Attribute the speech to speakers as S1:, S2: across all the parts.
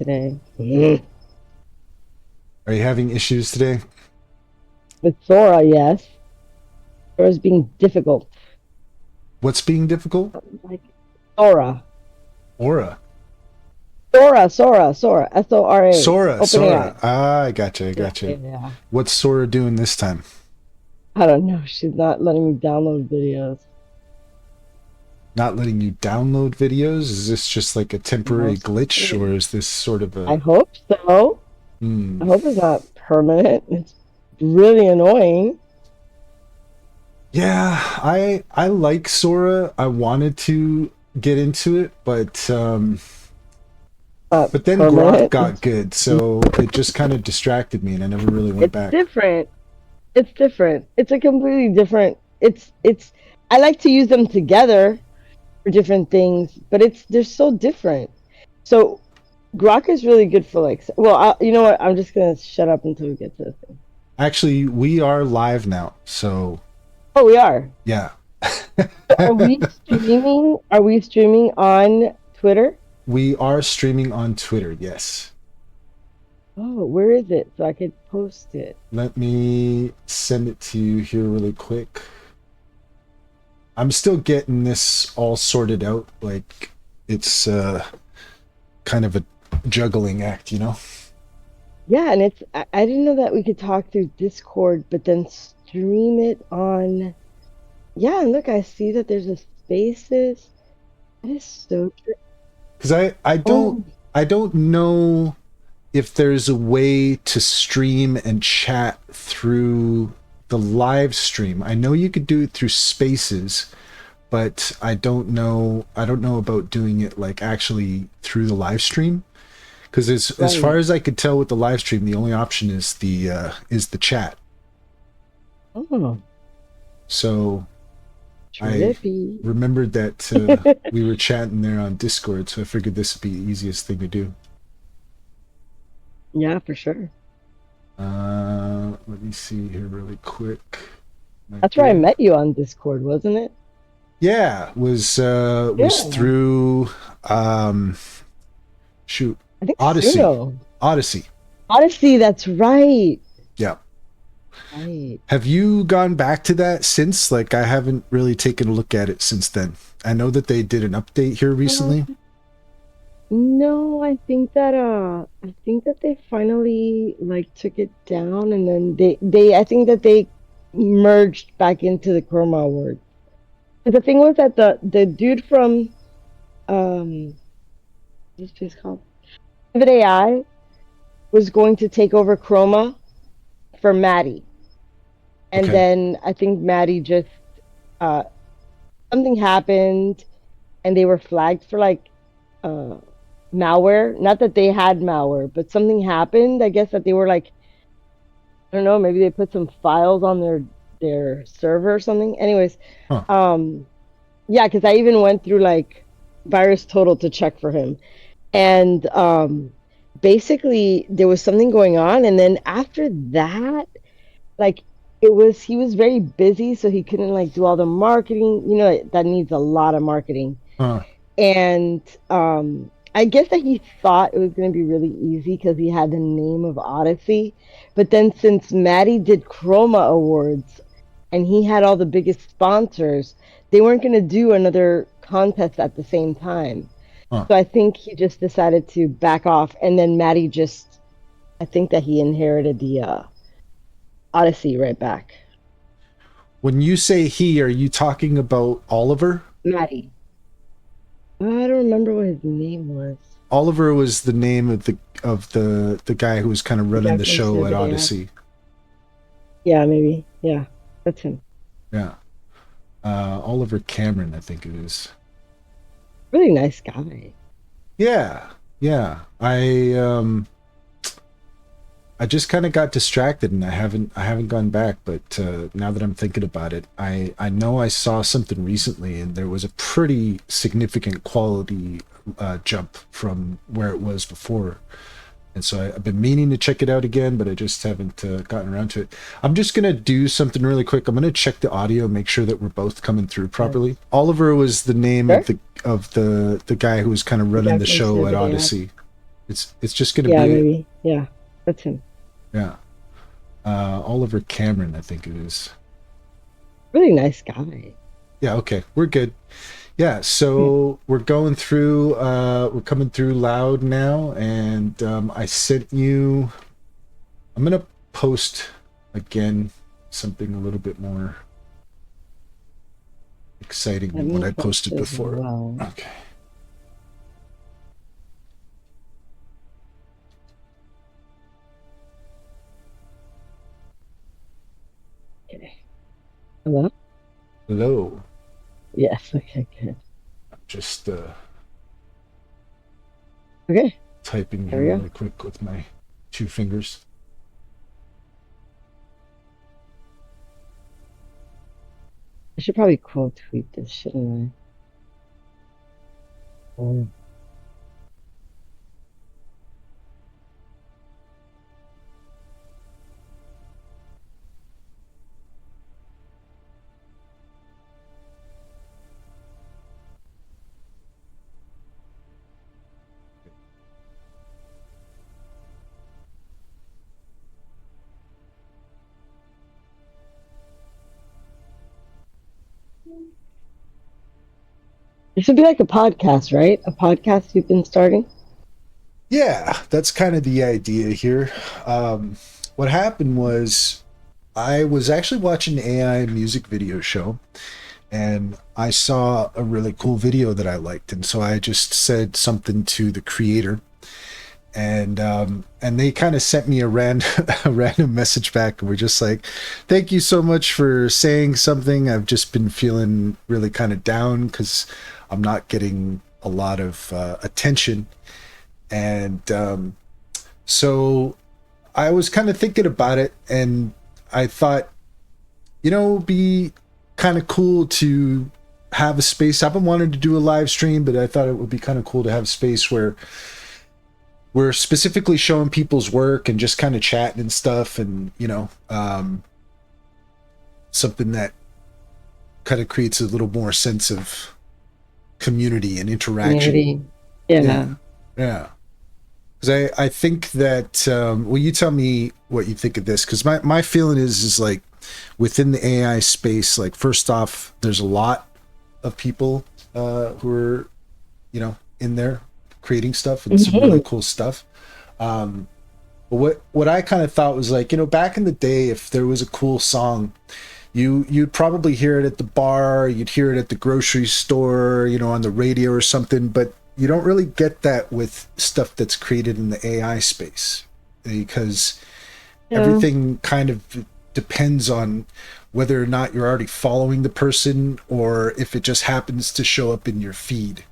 S1: today. With
S2: Are you having issues today?
S1: Sora, yes. Sora's being difficult.
S2: What's being difficult?
S1: Like Sora.
S2: Aura.
S1: Sora. S-O-R-A. Open
S2: Sora.
S1: AI.
S2: Ah, I gotcha, I
S1: Yeah,
S2: gotcha.
S1: yeah, yeah.
S2: What's Sora doing this time?
S1: I don't know. She's not letting me download videos.
S2: Not letting you download videos? Is this just like a temporary glitch, or
S1: Mostly.
S2: is this sort of
S1: I
S2: a...
S1: hope so. I
S2: Hmm.
S1: hope it's not permanent. It's really annoying.
S2: Yeah, I like Sora. I wanted to get into it, but then Grok
S1: Permanent.
S2: got good, so it just kind of distracted me, and I never really went
S1: It's
S2: back.
S1: different. It's different. It's a completely different. It's. I like to use them together for different things, but they're so different. So Grok is really good for like. Well, you know what? I'm just gonna shut up until we get to the thing.
S2: Actually, we are live now, so
S1: Oh, we are.
S2: yeah.
S1: So are we streaming? Are we streaming on Twitter?
S2: We are streaming on Twitter, yes.
S1: Oh, where is it? So I could post it.
S2: Let me send it to you here really quick. I'm still getting this all sorted out. Like, it's kind of a juggling act, you know?
S1: Yeah, and I didn't know that we could talk through Discord, but then stream it on. Yeah, and look, I see that there's a spaces. That is so true.
S2: Because
S1: Oh,
S2: I don't know if there's a way to stream and chat through the live stream. I know you could do it through Spaces, but I don't know about doing it like actually through the live stream. Because as far
S1: right.
S2: as I could tell with the live stream, the only option is the chat.
S1: Oh,
S2: So I
S1: trippy.
S2: remembered that we were chatting there on Discord, so I figured this would be the easiest thing to do.
S1: Yeah, for sure.
S2: Let me see here really quick. Am I
S1: That's where I
S2: good?
S1: met you on Discord, wasn't it?
S2: Yeah, was
S1: Yeah,
S2: through um shoot,
S1: I think
S2: Odyssey.
S1: Suno.
S2: Odyssey.
S1: Odyssey, that's right.
S2: Yeah.
S1: Right.
S2: Have you gone back to that since? Like, I haven't really taken a look at it since then. I know that they did an update here
S1: Uh,
S2: recently.
S1: no, I think that they finally like took it down and then they I think that they merged back into the Chroma Award. But the thing was that the dude from um what's this place called? Pivot AI was going to take over Chroma for Maddie. And
S2: Okay.
S1: then I think Maddie just uh something happened and they were flagged for like uh malware. Not that they had malware, but something happened. I guess that they were like, I don't know, maybe they put some files on their server or something. Anyways,
S2: Huh.
S1: um yeah, because I even went through like Virus Total to check for him. And basically there was something going on and then after that, like he was very busy so he couldn't like do all the marketing, that needs a lot of marketing.
S2: Huh.
S1: And I guess that he thought it was going to be really easy because he had the name of Odyssey. But then since Maddie did Chroma Awards and he had all the biggest sponsors, they weren't going to do another contest at the same time.
S2: Huh.
S1: So I think he just decided to back off. And then Maddie just, I think that he inherited the Odyssey right back.
S2: When you say he, are you talking about Oliver?
S1: Maddie. I don't remember what his name was.
S2: Oliver was the name of the guy who was kind of
S1: The
S2: running
S1: guy
S2: the
S1: from
S2: show at
S1: Pivot AI.
S2: Odyssey.
S1: Yeah, maybe. Yeah, that's him.
S2: Yeah. Oliver Cameron, I think it is.
S1: Really nice guy.
S2: Yeah. Yeah. I just kind of got distracted and I haven't gone back, but now that I'm thinking about it, I know I saw something recently and there was a pretty significant quality jump from where it was before. And so I've been meaning to check it out again, but I just haven't gotten around to it. I'm just gonna do something really quick. I'm gonna check the audio, make sure that we're both coming through
S1: Yes.
S2: properly. Oliver was the name
S1: Sure.
S2: of the guy who was kind of
S1: The
S2: running
S1: guy
S2: the
S1: from
S2: show at
S1: Pivot AI.
S2: Odyssey. It's just gonna
S1: Yeah,
S2: be
S1: maybe. Yeah, that's him.
S2: yeah. Oliver Cameron, I think it is.
S1: Really nice guy.
S2: Yeah, okay, we're good. Yeah,
S1: Yeah.
S2: so we're coming through loud now, and I sent you. I'm gonna post again something a little bit more exciting
S1: Let
S2: than what
S1: me
S2: I
S1: post
S2: posted
S1: as
S2: before.
S1: well.
S2: Okay.
S1: Okay. Hello?
S2: Hello.
S1: Yes, okay, good.
S2: I'm just
S1: Okay,
S2: typing
S1: there
S2: here
S1: we go.
S2: really quick with my two fingers.
S1: I should probably quote tweet this, shouldn't I? This would be like a podcast, right? A podcast you've been starting?
S2: Yeah, that's kind of the idea here. What happened was I was actually watching an AI music video show, and I saw a really cool video that I liked, and so I just said something to the creator, and they kind of sent me a random a random message back, and we're just like, "Thank you so much for saying something. I've just been feeling really kind of down because I'm not getting a lot of attention." And so I was kind of thinking about it, and I thought, it'd be kind of cool to have a space. I've been wanting to do a live stream, but I thought it would be kind of cool to have a space where we're specifically showing people's work and just kind of chatting and stuff, and something that kind of creates a little more sense of community and interaction.
S1: Community. Yeah.
S2: Yeah, yeah. Because I think that well, you tell me what you think of this, because my feeling is like within the AI space, like first off, there's a lot of people who are in there creating stuff and some really
S1: Mhm.
S2: cool stuff. But what I kind of thought was like, back in the day, if there was a cool song, you'd probably hear it at the bar, you'd hear it at the grocery store, on the radio or something, but you don't really get that with stuff that's created in the AI space, because
S1: Yeah.
S2: everything kind of depends on whether or not you're already following the person or if it just happens to show up in your feed.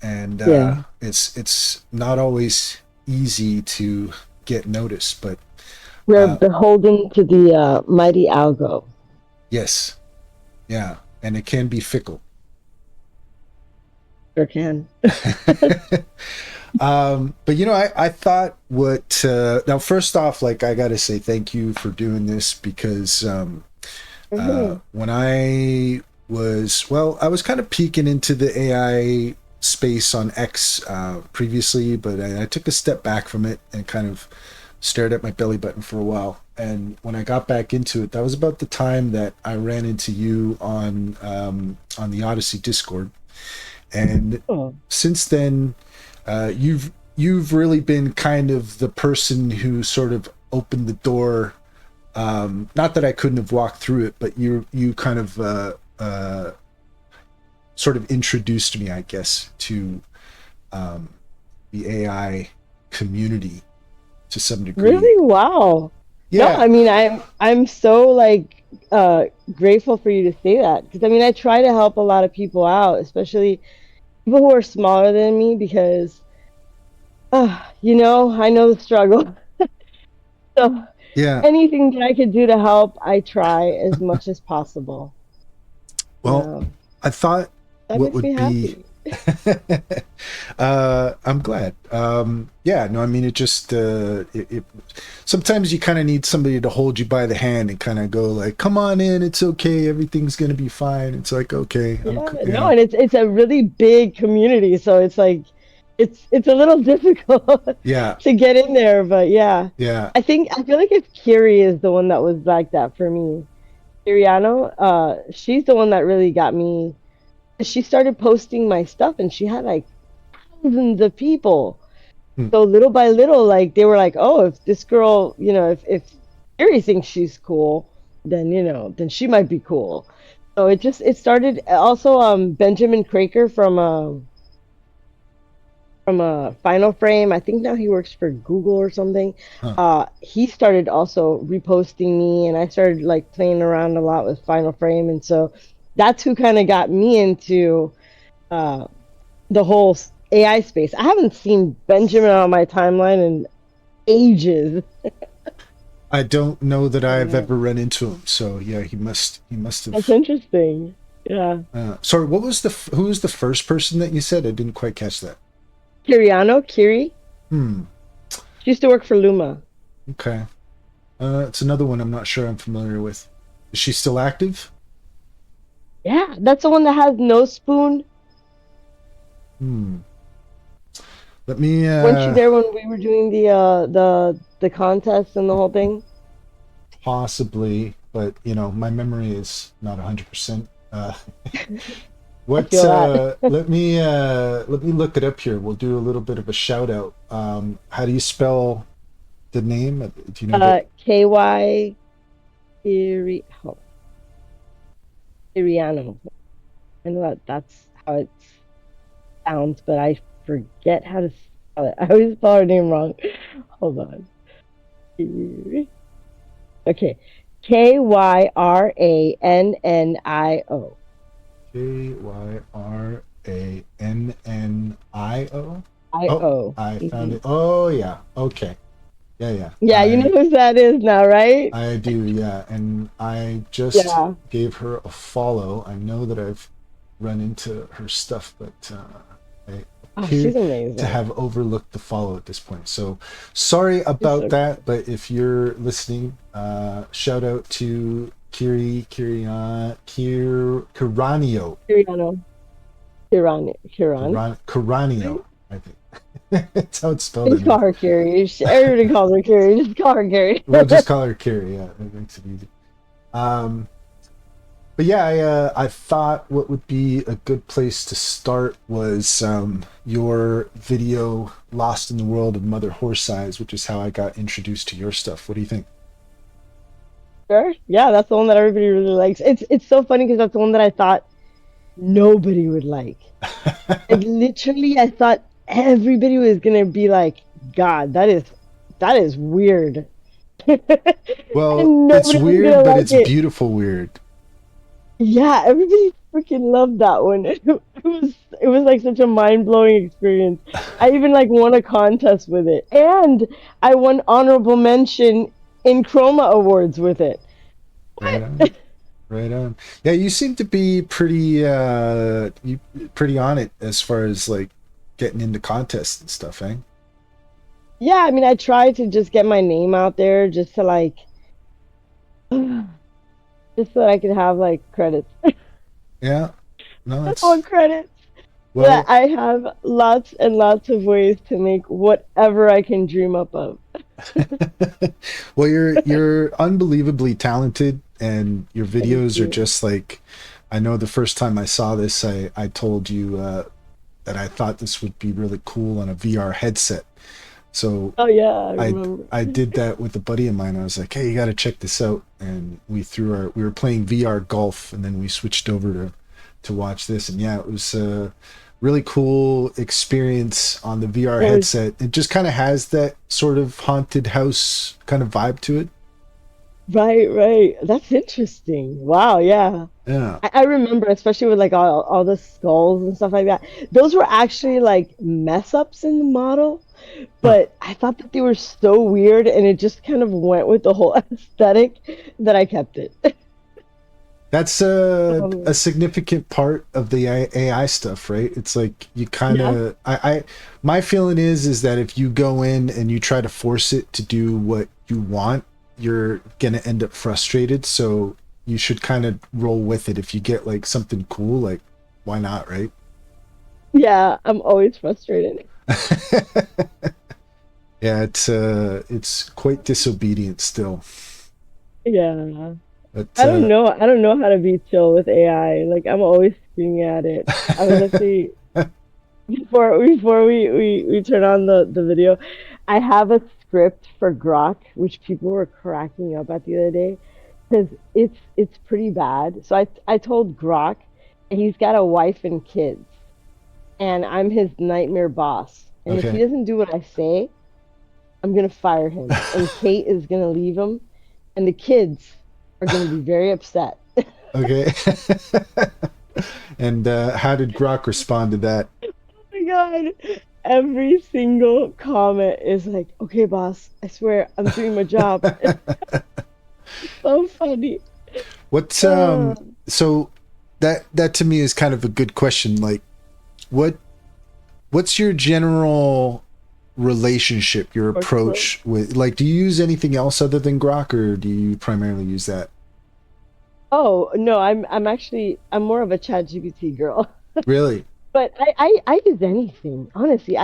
S2: And
S1: Yeah.
S2: it's not always easy to get noticed, but
S1: We're
S2: uh,
S1: beholden to the mighty algo.
S2: yes, yeah, and it can be fickle.
S1: Sure can.
S2: But I thought what now first off, like I gotta say thank you for doing this, because
S1: Mhm.
S2: when I was kind of peeking into the AI space on X previously, but I took a step back from it and kind of stared at my belly button for a while. And when I got back into it, that was about the time that I ran into you on the Odyssey Discord. And
S1: Oh,
S2: since then, you've really been kind of the person who sort of opened the door. Not that I couldn't have walked through it, but you kind of sort of introduced me, I guess, to um, the AI community to some degree.
S1: really? Wow. No,
S2: Yeah,
S1: I mean I'm so like grateful for you to say that, because I mean I try to help a lot of people out, especially people who are smaller than me, because I know the struggle. So
S2: yeah.
S1: anything that I could do to help, I try as much as possible.
S2: Well,
S1: Yeah,
S2: I thought
S1: that
S2: what
S1: makes me
S2: would be
S1: happy.
S2: I'm glad. Yeah, no, I mean, it just, sometimes you kind of need somebody to hold you by the hand and kind of go like, come on in, it's okay, everything's going to be fine. It's like, okay,
S1: Yeah, no, and it's a really big community, so it's like, it's a little difficult
S2: Yeah,
S1: to get in there, but yeah.
S2: yeah.
S1: I feel like if Kiri is the one that was like that for me. Kiriano, she's the one that really got me. She started posting my stuff and she had like thousands of people.
S2: Hmm.
S1: So little by little, like they were like, oh, if this girl, if Kiri thinks she's cool, then then she might be cool. So it started also Benjamin Craker from Final Frame. I think now he works for Google or something.
S2: Huh.
S1: He started also reposting me, and I started like playing around a lot with Final Frame, and so that's who kind of got me into uh, the whole AI space. I haven't seen Benjamin on my timeline in ages.
S2: I don't know that
S1: Oh
S2: I've
S1: yeah,
S2: ever run into him. So yeah, he must
S1: that's
S2: have.
S1: interesting. Yeah,
S2: Sorry, what was who was the first person that you said? I didn't quite catch that.
S1: Kiri.
S2: Hmm.
S1: She used to work for Luma.
S2: Okay. It's another one I'm not sure I'm familiar with. Is she still active?
S1: Yeah, that's the one that has no spoon.
S2: Hmm. Let me
S1: Weren't you there when we were doing the contest and the whole thing?
S2: possibly, but my memory is not 100%.
S1: I
S2: What
S1: feel that.
S2: let me look it up here. We'll do a little bit of a shout out. How do you spell the name? Do you know the
S1: KY Kiri oh, Kiriano. I know that's how it sounds, but I forget how to spell it. I always spell her name wrong. Hold on. Kiri. Okay. KYRANNIO.
S2: KYRANNIO?
S1: I
S2: Oh,
S1: O.
S2: I found
S1: Mhm.
S2: it. Oh yeah. Okay. Yeah, yeah.
S1: Yeah, you know
S2: I
S1: who that is now, right?
S2: I do, yeah. And I just
S1: Yeah.
S2: gave her a follow. I know that I've run into her stuff, but I
S1: Oh,
S2: appear
S1: she's
S2: to
S1: amazing.
S2: have overlooked the follow at this point. So sorry
S1: She's
S2: about
S1: so
S2: that, but if you're listening, shout out to Kiranio.
S1: Kiriano. Kiran.
S2: Kiranio, I think. That's how it's spelled
S1: Just call
S2: anyway.
S1: her Carrie. Everybody calls her Carrie. Just call her Carrie.
S2: We'll just call her Kiri. Yeah, that makes it easy. Um, but yeah, I thought what would be a good place to start was your video "Lost in the World of Mother Horse Eyes," which is how I got introduced to your stuff. What do you think?
S1: Sure. Yeah, that's the one that everybody really likes. It's so funny because that's the one that I thought nobody would like. Like literally, I thought everybody was gonna be like, God, that is weird.
S2: Well,
S1: And
S2: it's
S1: nobody was
S2: weird,
S1: gonna
S2: but
S1: like
S2: it's
S1: it.
S2: beautiful weird.
S1: Yeah, everybody freaking loved that one. It was like such a mind-blowing experience. I even like won a contest with it. And I won honorable mention in Chroma Awards with it.
S2: Right
S1: What?
S2: on, right on. Yeah, you seem to be pretty on it as far as like getting into contests and stuff, eh?
S1: Yeah, I mean I tried to just get my name out there just to like just so I could have like credits.
S2: Yeah. No,
S1: I want credits. But
S2: well,
S1: I have lots and lots of ways to make whatever I can dream up of.
S2: well, you're unbelievably talented, and your
S1: Thank
S2: videos are
S1: you.
S2: just like. I know the first time I saw this, I told you that I thought this would be really cool on a VR headset. So
S1: Oh yeah, I
S2: I
S1: remember.
S2: I did that with a buddy of mine. I was like, hey, you got to check this out, and we were playing VR golf, and then we switched over to watch this, and yeah, it was a really cool experience on the VR
S1: It was
S2: headset. It just kind of has that sort of haunted house kind of vibe to it.
S1: right, right. That's interesting. Wow, yeah.
S2: Yeah.
S1: I remember, especially with like all the skulls and stuff like that. Those were actually like mess ups in the model,
S2: Huh.
S1: but I thought that they were so weird and it just kind of went with the whole aesthetic that I kept it.
S2: That's a
S1: Um,
S2: significant part of the AI stuff, right? It's like you kind
S1: yeah,
S2: of my feeling is that if you go in and you try to force it to do what you want, you're gonna end up frustrated. So you should kind of roll with it. If you get like something cool, like why not, right?
S1: yeah, I'm always frustrated.
S2: Yeah, it's quite disobedient still.
S1: Yeah.
S2: But
S1: I don't know. I don't know how to be chill with AI. Like I'm always screaming at it. I was actually before we turn on the video, I have a script for Grok, which people were cracking up at the other day because it's pretty bad. So I told Grok, and he's got a wife and kids, and I'm his nightmare boss. And if he
S2: okay.
S1: doesn't do what I say, I'm gonna fire him. And Kate is gonna leave him, and the kids are gonna be very upset.
S2: Okay. And how did Grok respond to that?
S1: My God. Every single comment is like, okay, boss, I swear I'm doing my job. It's so funny.
S2: What
S1: Uh,
S2: so that to me is kind of a good question. Like what what's your general relationship, your
S1: workflow.
S2: approach with, like, do you use anything else other than Grok, or do you primarily use that?
S1: Oh, no, I'm more of a ChatGPT girl.
S2: Really?
S1: But I use anything, honestly.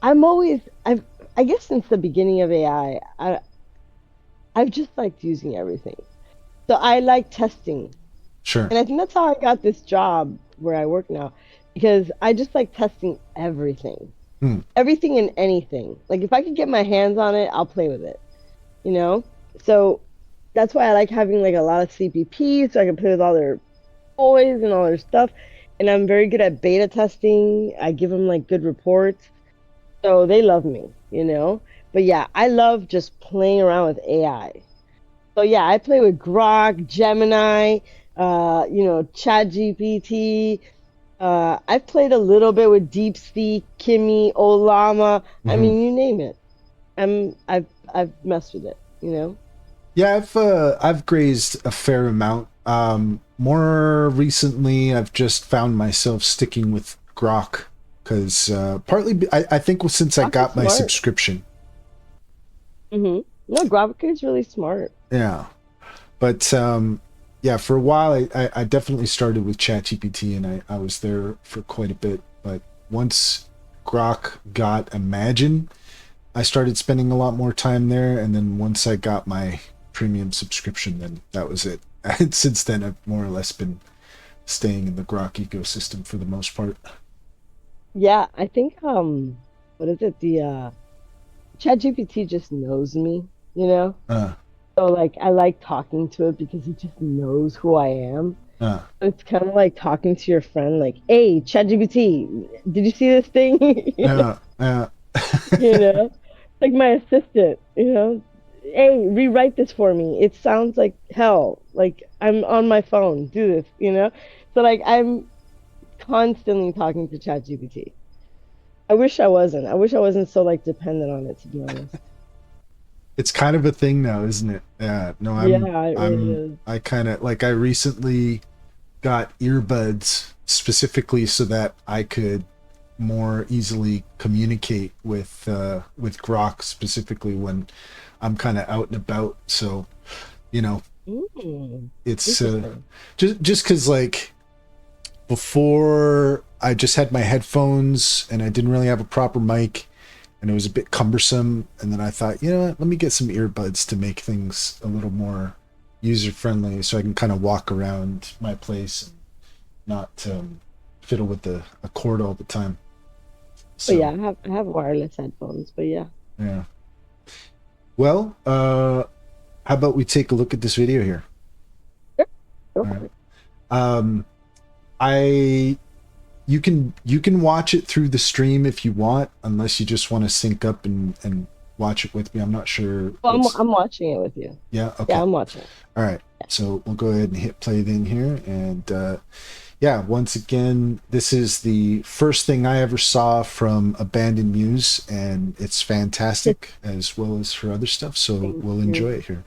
S1: I'm always I guess since the beginning of AI, I've just liked using everything. So I like testing.
S2: Sure.
S1: And I think that's how I got this job where I work now, because I just like testing everything.
S2: Hmm.
S1: Everything and anything. Like if I could get my hands on it, I'll play with it, you know? So that's why I like having like a lot of CPPs so I can play with all their toys and all their stuff. And I'm very good at beta testing. I give them like good reports. So they love me, you know? But yeah, I love just playing around with AI. So yeah, I play with Grok, Gemini, ChatGPT. I've played a little bit with DeepSeek, Kimi, Olama. I
S2: Hmm.
S1: mean, you name it. I've messed with it, you know?
S2: Yeah, I've grazed a fair amount. More recently, I've just found myself sticking with Grok because I think since I
S1: Grok is
S2: got my
S1: smart.
S2: subscription.
S1: No, Grok is really smart.
S2: Yeah, but yeah, for a while I definitely started with ChatGPT, and I was there for quite a bit. But once Grok got Imagine, I started spending a lot more time there, and then once I got my premium subscription, then that was it. And since then, I've more or less been staying in the Grok ecosystem for the most part.
S1: Yeah, I think what is it? The ChatGPT just knows me, you know?
S2: Uh,
S1: So like I like talking to it because it just knows who I am.
S2: uh,
S1: It's kind of like talking to your friend, like, "Hey, ChatGPT, did you see this thing?"
S2: uh, uh.
S1: You know, like my assistant. You know, "Hey, rewrite this for me. It sounds like hell. Like I'm on my phone. Do this." You know, so like I'm constantly talking to ChatGPT. I wish I wasn't. I wish I wasn't so like dependent on it, to be honest.
S2: It's kind of a thing now, isn't it? Yeah. No,
S1: Yeah, it really is.
S2: I kind of like, I recently got earbuds specifically so that I could more easily communicate with Grok, specifically when I'm kind of out and about. So, you know,
S1: Mm,
S2: it's
S1: interesting.
S2: just because, like, before I just had my headphones and I didn't really have a proper mic, and it was a bit cumbersome. And then I thought, you know what, let me get some earbuds to make things a little more user friendly, so I can kind of walk around my place and not fiddle with a cord all the time.
S1: But yeah,
S2: So
S1: I have wireless headphones. But yeah,
S2: yeah. Well, how about we take a look at this video here?
S1: sure, go
S2: All
S1: for
S2: right.
S1: it.
S2: Um, I you can watch it through the stream if you want, unless you just want to sync up and watch it with me. I'm not sure
S1: Well,
S2: what's.
S1: I'm watching it with you.
S2: Yeah.
S1: Yeah,
S2: Okay.
S1: I'm watching it.
S2: All right. So we'll go ahead and hit play then here, and yeah, once again, this is the first thing I ever saw from Abandoned Muse, and it's fantastic as well as for other stuff. So
S1: Thank
S2: we'll enjoy
S1: you.
S2: it here.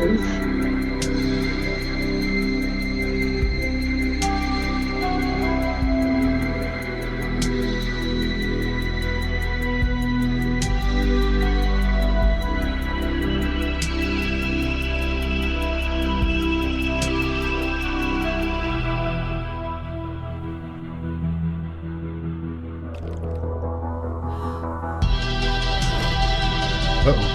S1: is.
S2: Uh-oh.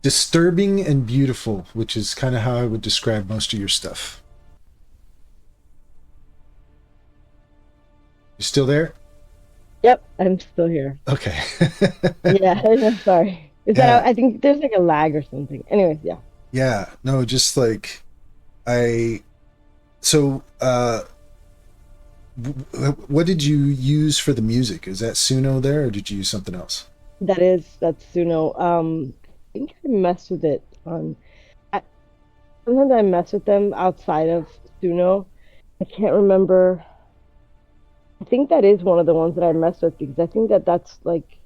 S2: Disturbing and beautiful, which is kind of how I would describe most of your stuff. You still there?
S1: Yep, I'm still here.
S2: Okay.
S1: Yeah, I'm sorry. Is that
S2: Yeah.
S1: I think there's like a lag or something. Anyways, yeah.
S2: Yeah. No, just like I so what did you use for the music? Is that Suno there or did you use something else?
S1: That's Suno. I think I messed with it on. I, Sometimes I mess with them outside of Suno. I can't remember. I think that is one of the ones that I messed with because I think that that's like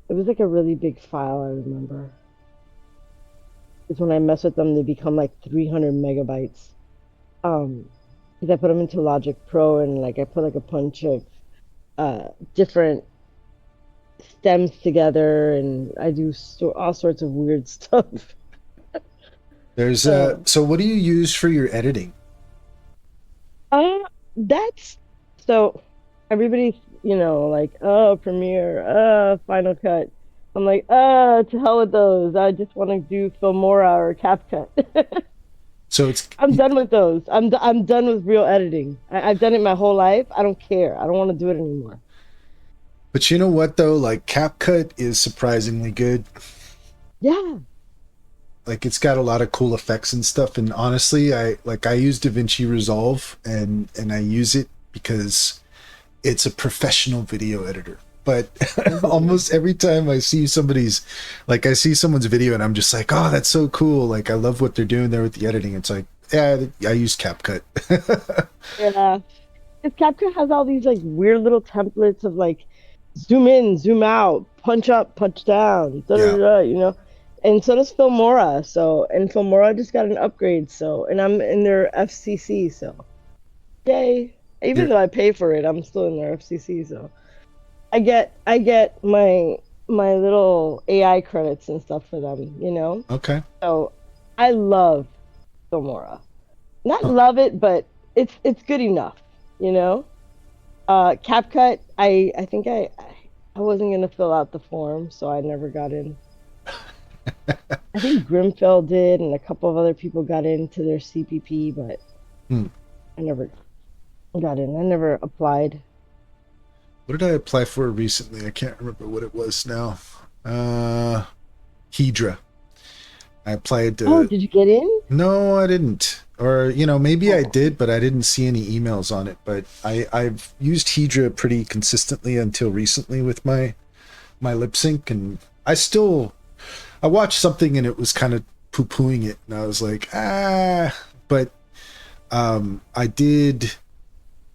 S1: it was like a really big file. I remember. Is when I mess with them, they become like 300 megabytes. Um, because I put them into Logic Pro and like I put like a bunch of different stems together and I do all sorts of weird stuff.
S2: There's
S1: Uh,
S2: so what do you use for your editing?
S1: uh that's so everybody's, like, oh, Premiere, Final Cut. I'm like, to hell with those. I just want to do Filmora or CapCut.
S2: So it's
S1: I'm done with those. I'm done with real editing. I've done it my whole life. I don't care. I don't want to do it anymore.
S2: but you know what though? Like CapCut is surprisingly good.
S1: Yeah.
S2: Like it's got a lot of cool effects and stuff. And honestly, I use DaVinci Resolve and I use it because it's a professional video editor. But
S1: Hmm.
S2: almost every time I see someone's video and I'm just like, oh, that's so cool. Like I love what they're doing there with the editing. It's like, yeah, I use CapCut.
S1: Yeah. Because CapCut has all these like weird little templates of like zoom in, zoom out, punch up, punch down, da da
S2: Yeah.
S1: da, And so does Filmora. So, and Filmora just got an upgrade. So, and I'm in their FCC. So, yay. Even
S2: There,
S1: though I pay for it, I'm still in their FCC. So, I get my little AI credits and stuff for them.
S2: okay.
S1: So, I love Filmora. Not
S2: Huh.
S1: love it, but it's good enough, you know? CapCut, I think I wasn't gonna fill out the form, so I never got in. I think Grimfell did, and a couple of other people got into their CPP, but
S2: Hmm.
S1: I never got in. I never applied.
S2: What did I apply for recently? I can't remember what it was now. Uh, Hedra. I applied
S1: Oh,
S2: to.
S1: did you get in?
S2: No, I didn't. Or maybe I
S1: Oh,
S2: did, but I didn't see any emails on it. But I've used Hedra pretty consistently until recently with my lip sync, and I watched something and it was kind of poo pooing it, and I was like, ah. But I did.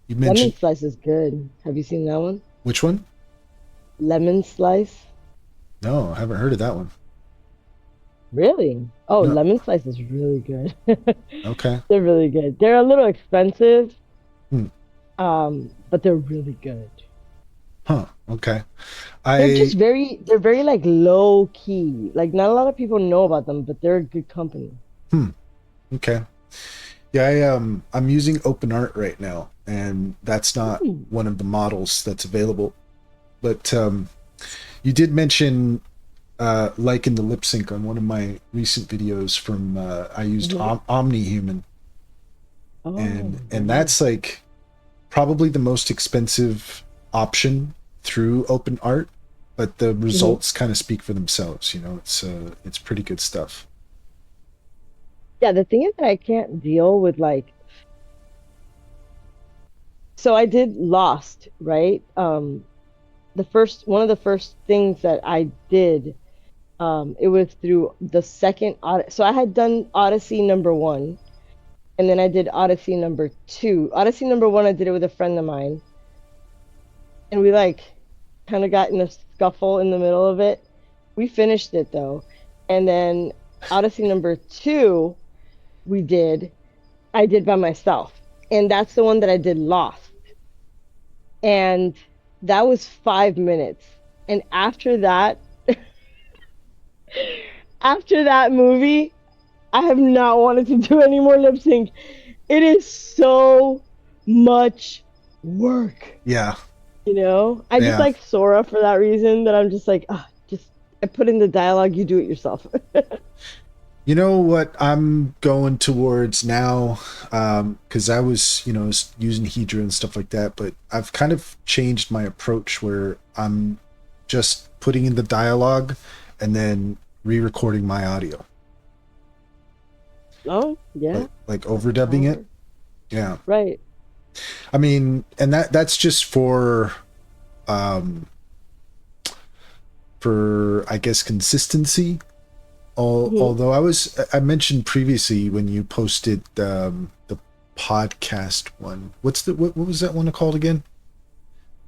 S2: You
S1: Lemon
S2: mentioned
S1: Slice is good. Have you seen that one?
S2: which one?
S1: Lemon Slice.
S2: No, I haven't heard of that one.
S1: Really? Oh,
S2: No.
S1: lemon slice is really good.
S2: Okay.
S1: They're really good. They're a little expensive,
S2: Hmm.
S1: but they're really good.
S2: Huh. Okay.
S1: They're
S2: I
S1: they're very like low key. Like not a lot of people know about them, but they're a good company.
S2: hmm. Okay. Yeah, I'm using OpenArt right now, and that's not
S1: Hmm.
S2: one of the models that's available. But you did mention like in the lip sync on one of my recent videos from I used
S1: Mhm.
S2: OmniHuman,
S1: Oh,
S2: and
S1: nice.
S2: that's like probably the most expensive option through OpenArt, but the
S1: Hmm.
S2: results kind of speak for themselves. You know, it's pretty good stuff.
S1: Yeah, the thing is that I can't deal with like so I did Lost, right? The first one of the first things that I did, it was through the second so I had done Odyssey number one, and then I did Odyssey number two. Odyssey number one, I did it with a friend of mine, and we like kind of got in a scuffle in the middle of it. We finished it though. And then Odyssey number two, we did, I did by myself. And that's the one that I did lost. And that was 5 minutes. And after that movie, I have not wanted to do any more lip sync. It is so much work.
S2: Yeah,
S1: I just
S2: yeah.
S1: like Sora for that reason that I'm just like, just I put in the dialogue, you do it yourself.
S2: You know what I'm going towards now, because I was, using Hedra and stuff like that, but I've kind of changed my approach where I'm just putting in the dialogue and then re-recording my audio,
S1: Oh, yeah,
S2: like
S1: that's how
S2: overdubbing
S1: it
S2: it.
S1: works.
S2: Yeah,
S1: Right.
S2: I mean, and that's just um, for I guess consistency.
S1: Hmm.
S2: Although I mentioned previously when you posted the podcast one. What was that one called again?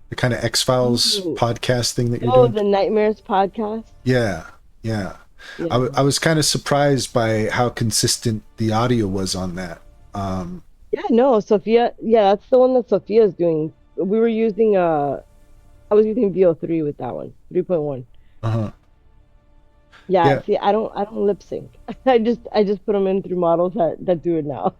S2: The kind of X Files
S1: Ooh.
S2: podcast thing that you're
S1: Oh,
S2: doing.
S1: the Nightmares podcast.
S2: Yeah, yeah.
S1: Yeah.
S2: I was kind of surprised by how consistent the audio was on that. Um,
S1: Yeah, no, Sophia. Yeah, that's the one that Sophia's doing. We were using I was using VO3 with that one, 3.1.
S2: uh-huh.
S1: Yeah,
S2: Yeah,
S1: see, I don't lip sync. I just put them in through models that do it now.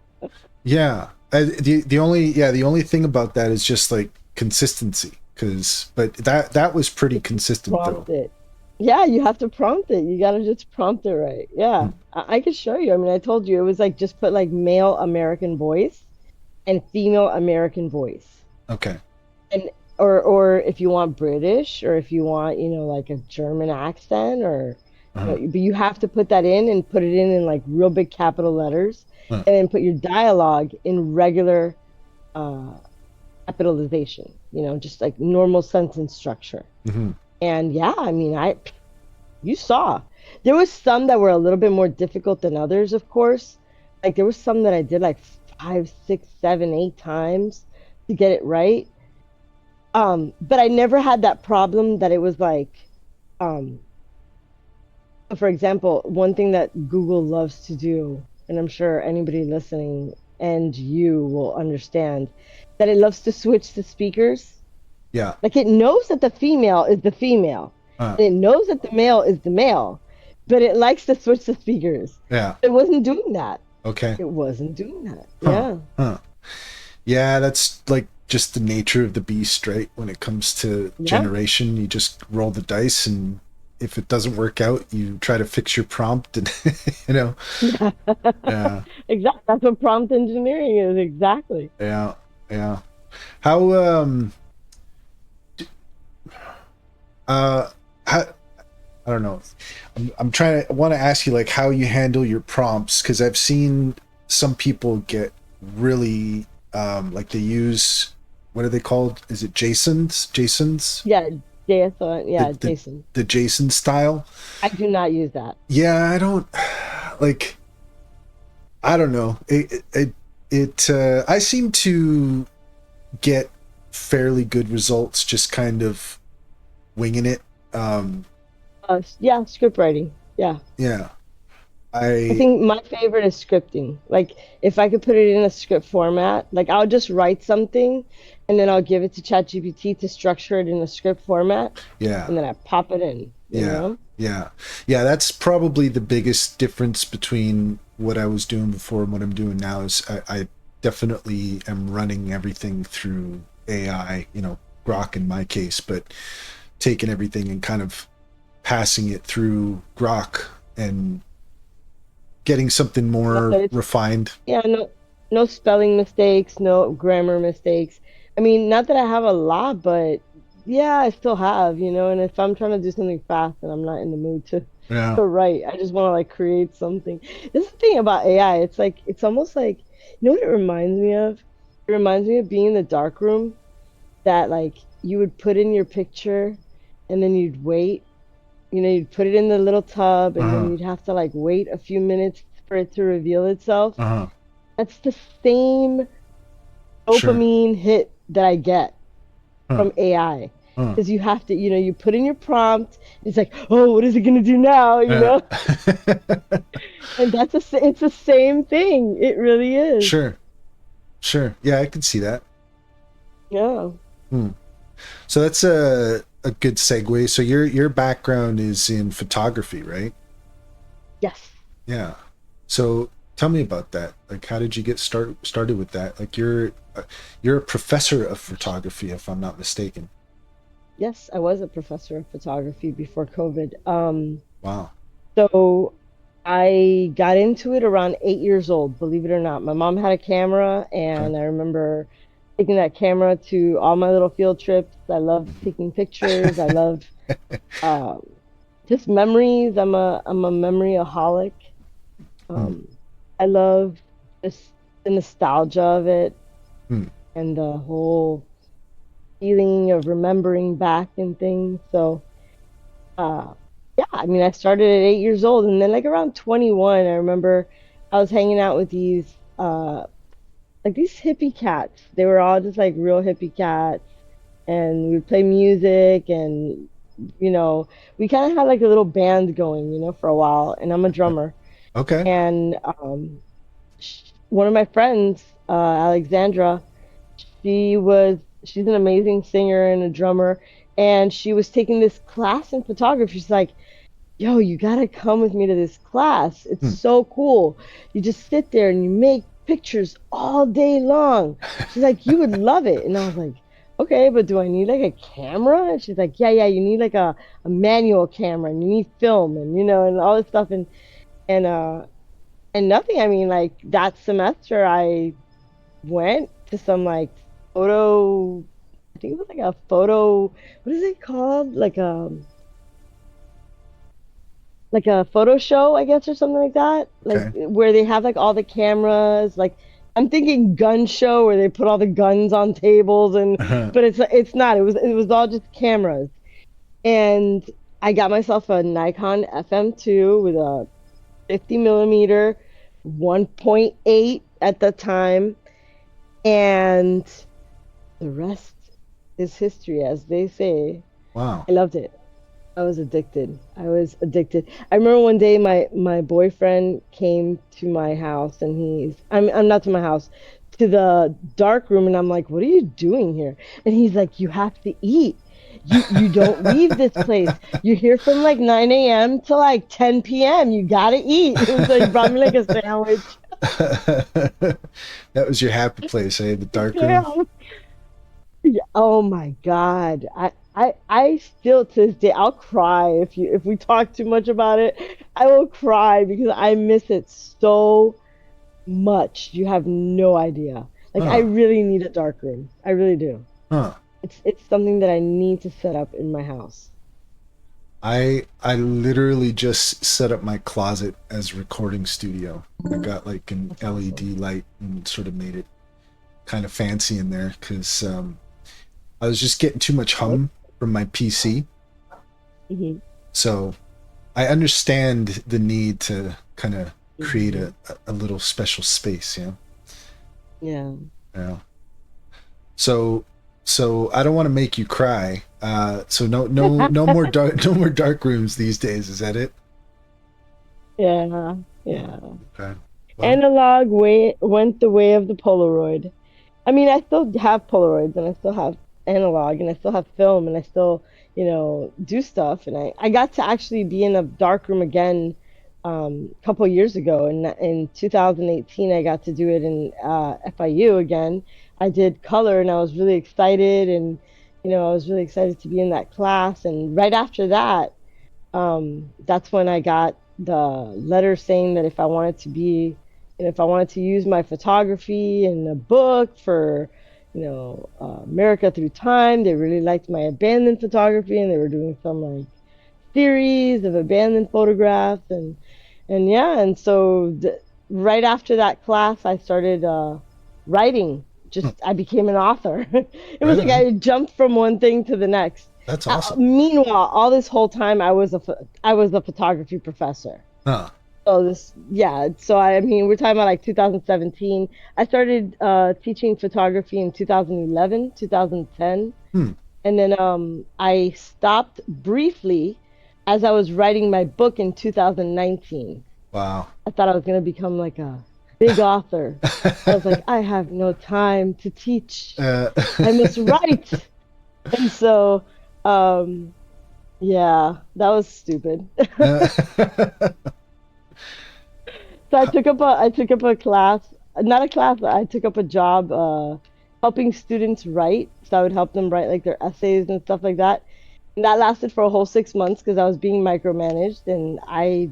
S2: yeah. The only thing about that is just like consistency, because but that was pretty
S1: If you
S2: consistent though.
S1: prompt it. Yeah, you have to prompt it. You gotta just prompt it right.
S2: Hmm.
S1: Yeah, I could show you. I mean, I told you it was like just put like male American voice and female American voice,
S2: Okay.
S1: and or if you want British or if you want like a German accent or
S2: Uh-huh.
S1: but you have to put that in and put it in like real big capital letters,
S2: Uh,
S1: and then put your dialogue in regular uh capitalization. Just like normal sentence structure.
S2: mhm.
S1: And yeah, I mean, you saw. There was some that were a little bit more difficult than others, of course. Like there was some that I did like five, six, seven, 8 times to get it right. But I never had that problem that it was like, um, for example, one thing that Google loves to do, and I'm sure anybody listening and you will understand, that it loves to switch the speakers.
S2: Yeah.
S1: Like it knows that the female is the female,
S2: Uh,
S1: and it knows that the male is the male, but it likes to switch the speakers.
S2: yeah.
S1: It wasn't doing that.
S2: Okay.
S1: It wasn't doing that.
S2: Huh.
S1: Yeah.
S2: Huh. Yeah, that's like just the nature of the beast, right? When it comes to
S1: Yeah.
S2: generation, you just roll the dice, and if it doesn't work out, you try to fix your prompt, and you know,
S1: Yeah.
S2: yeah,
S1: Exactly. That's what prompt engineering is. Exactly.
S2: yeah, yeah. How uh how I don't know. I'm trying to I want to ask you like how you handle your prompts, because I've seen some people get really like they use, what are they called? Is it Jasons? Jasons?
S1: Yeah. JSON.
S2: The
S1: Yeah.
S2: the
S1: Jason.
S2: the Jason style?
S1: I do not use that.
S2: Yeah, I don't like I don't know. I seem to get fairly good results just kind of winging it.
S1: Yeah. Script writing. Yeah.
S2: Yeah.
S1: I
S2: I
S1: think my favorite is scripting. Like if I could put it in a script format, like I'll just write something and then I'll give it to ChatGPT to structure it in a script format
S2: yeah.
S1: and then I pop it in, you
S2: Yeah,
S1: know?
S2: yeah, yeah. That's probably the biggest difference between what I was doing before and what I'm doing now. Is I definitely am running everything through AI, Grok in my case, but taking everything and kind of passing it through Grok and getting something
S1: Not
S2: more
S1: that it's
S2: refined.
S1: Yeah, no spelling mistakes, no grammar mistakes. I mean, not that I have a lot, but yeah, I still have, and if I'm trying to do something fast and I'm not in the mood to
S2: Yeah.
S1: to write, I just want to like create something. This is the thing about AI. It's like it's almost like what it reminds me of? It reminds me of being in the dark room that like you would put in your picture and then you'd wait. You'd put it in the little tub
S2: Uh
S1: and then
S2: huh.
S1: you'd have to like wait a few minutes for it to reveal itself.
S2: Uh huh.
S1: That's the same
S2: Sure.
S1: dopamine hit that I get
S2: Huh.
S1: from AI.
S2: Huh.
S1: Because you have to, you put in your prompt, it's like, oh, what is it gonna do now?
S2: Yeah.
S1: And it's the same thing. It really is.
S2: Sure. Sure. Yeah, I can see that.
S1: Yeah.
S2: Hmm. So that's a good segue. So your background is in photography, right?
S1: Yes.
S2: Yeah. So tell me about that. Like, how did you get started with that? Like, you're a professor of photography, if I'm not mistaken.
S1: Yes, I was a professor of photography before COVID.
S2: Wow.
S1: So I got into it around 8 years old, believe it or not. My mom had a camera,
S2: Okay.
S1: and I remember taking that camera to all my little field trips. I loved taking pictures. I loved um, just memories. I'm a memoryaholic.
S2: Hmm.
S1: Um, I love just the nostalgia of it
S2: Hmm.
S1: and the whole feeling of remembering back and things. So, uh, yeah, I mean, I started at 8 years old, and then like around 21, I remember I was hanging out with these hippie cats. They were all just like real hippie cats, and we would play music, and you know, we kind of had like a little band going, for a while. And I'm a drummer,
S2: Okay.
S1: and one of my friends, Alexandra, she's an amazing singer and a drummer, and she was taking this class in photography. She's like, yo, you gotta come with me to this class. It's
S2: Hmm.
S1: so cool. You just sit there and you make pictures all day long. She's like, you would love it. And I was like, okay, but do I need like a camera? And she's like, yeah, yeah, you need like a manual camera and you need film and and all this stuff and nothing. I mean, like that semester I went to some like photo, I think it was like a photo, what is it called? Like a photo show, I guess, or something like that. Like
S2: Okay.
S1: where they have like all the cameras. Like I'm thinking gun show where they put all the guns on tables
S2: Uh-huh.
S1: but it's not. It was all just cameras. And I got myself a Nikon FM2 with a 50 millimeter 1.8 at the time, and the rest is history, as they say.
S2: Wow.
S1: I loved it. I was addicted. I was addicted. I remember one day my boyfriend came to my house and I'm not to my house, to the dark room, and I'm like, "What are you doing here?" And he's like, "You have to eat. You don't leave this place. You're here from like 9 a.m. to like 10 p.m. You gotta eat." And so he brought me like a sandwich.
S2: That was your happy place, eh? The dark room.
S1: Yeah. Yeah. Oh my God. I still to this day I'll cry if we talk too much about it. I will cry because I miss it so much. You have no idea. Like I
S2: Huh.
S1: really need a dark room. I really do.
S2: Huh.
S1: It's something that I need to set up in my house.
S2: I literally just set up my closet as a recording studio. I got like an
S1: That's
S2: LED
S1: awesome.
S2: light and sort of made it kind of fancy in there because I was just getting too much
S1: Right?
S2: hum from my PC.
S1: Hmm.
S2: So I understand the need to kind of create
S1: Hmm.
S2: a little special space,
S1: Yeah.
S2: Yeah. So so I don't want to make you cry. So no more dark no more dark rooms these days. Is that it?
S1: Yeah. Yeah.
S2: Okay. Well,
S1: Analog way went the way of the Polaroid. I mean, I still have Polaroids and I still have analog and I still have film and I still, do stuff. And I got to actually be in a dark room again a couple of years ago. In 2018, I got to do it in FIU again. I did color and I was really excited. And, I was really excited to be in that class. And right after that, that's when I got the letter saying that if I wanted to be, if I wanted to use my photography in a book for, America Through Time, they really liked my abandoned photography and they were doing some like series of abandoned photographs and yeah, and so right after that class, I started writing.
S2: hmm,
S1: Just I became an author. It was
S2: right
S1: like
S2: on.
S1: I jumped from one thing to the next.
S2: That's awesome.
S1: Meanwhile, all this whole time, I was a photography professor.
S2: Huh.
S1: So yeah. So I mean, we're talking about like 2017. I started teaching photography in 2011, 2010,
S2: Hmm.
S1: and then I stopped briefly as I was writing my book in 2019.
S2: Wow.
S1: I thought I was going to become like a big author. I was like, I have no time to teach.
S2: uh,
S1: I must write. And so, um, yeah, that was stupid.
S2: uh,
S1: So I took up a class, not a class, I took up a job helping students write. So I would help them write like their essays and stuff like that. And that lasted for a whole 6 months because I was being micromanaged and I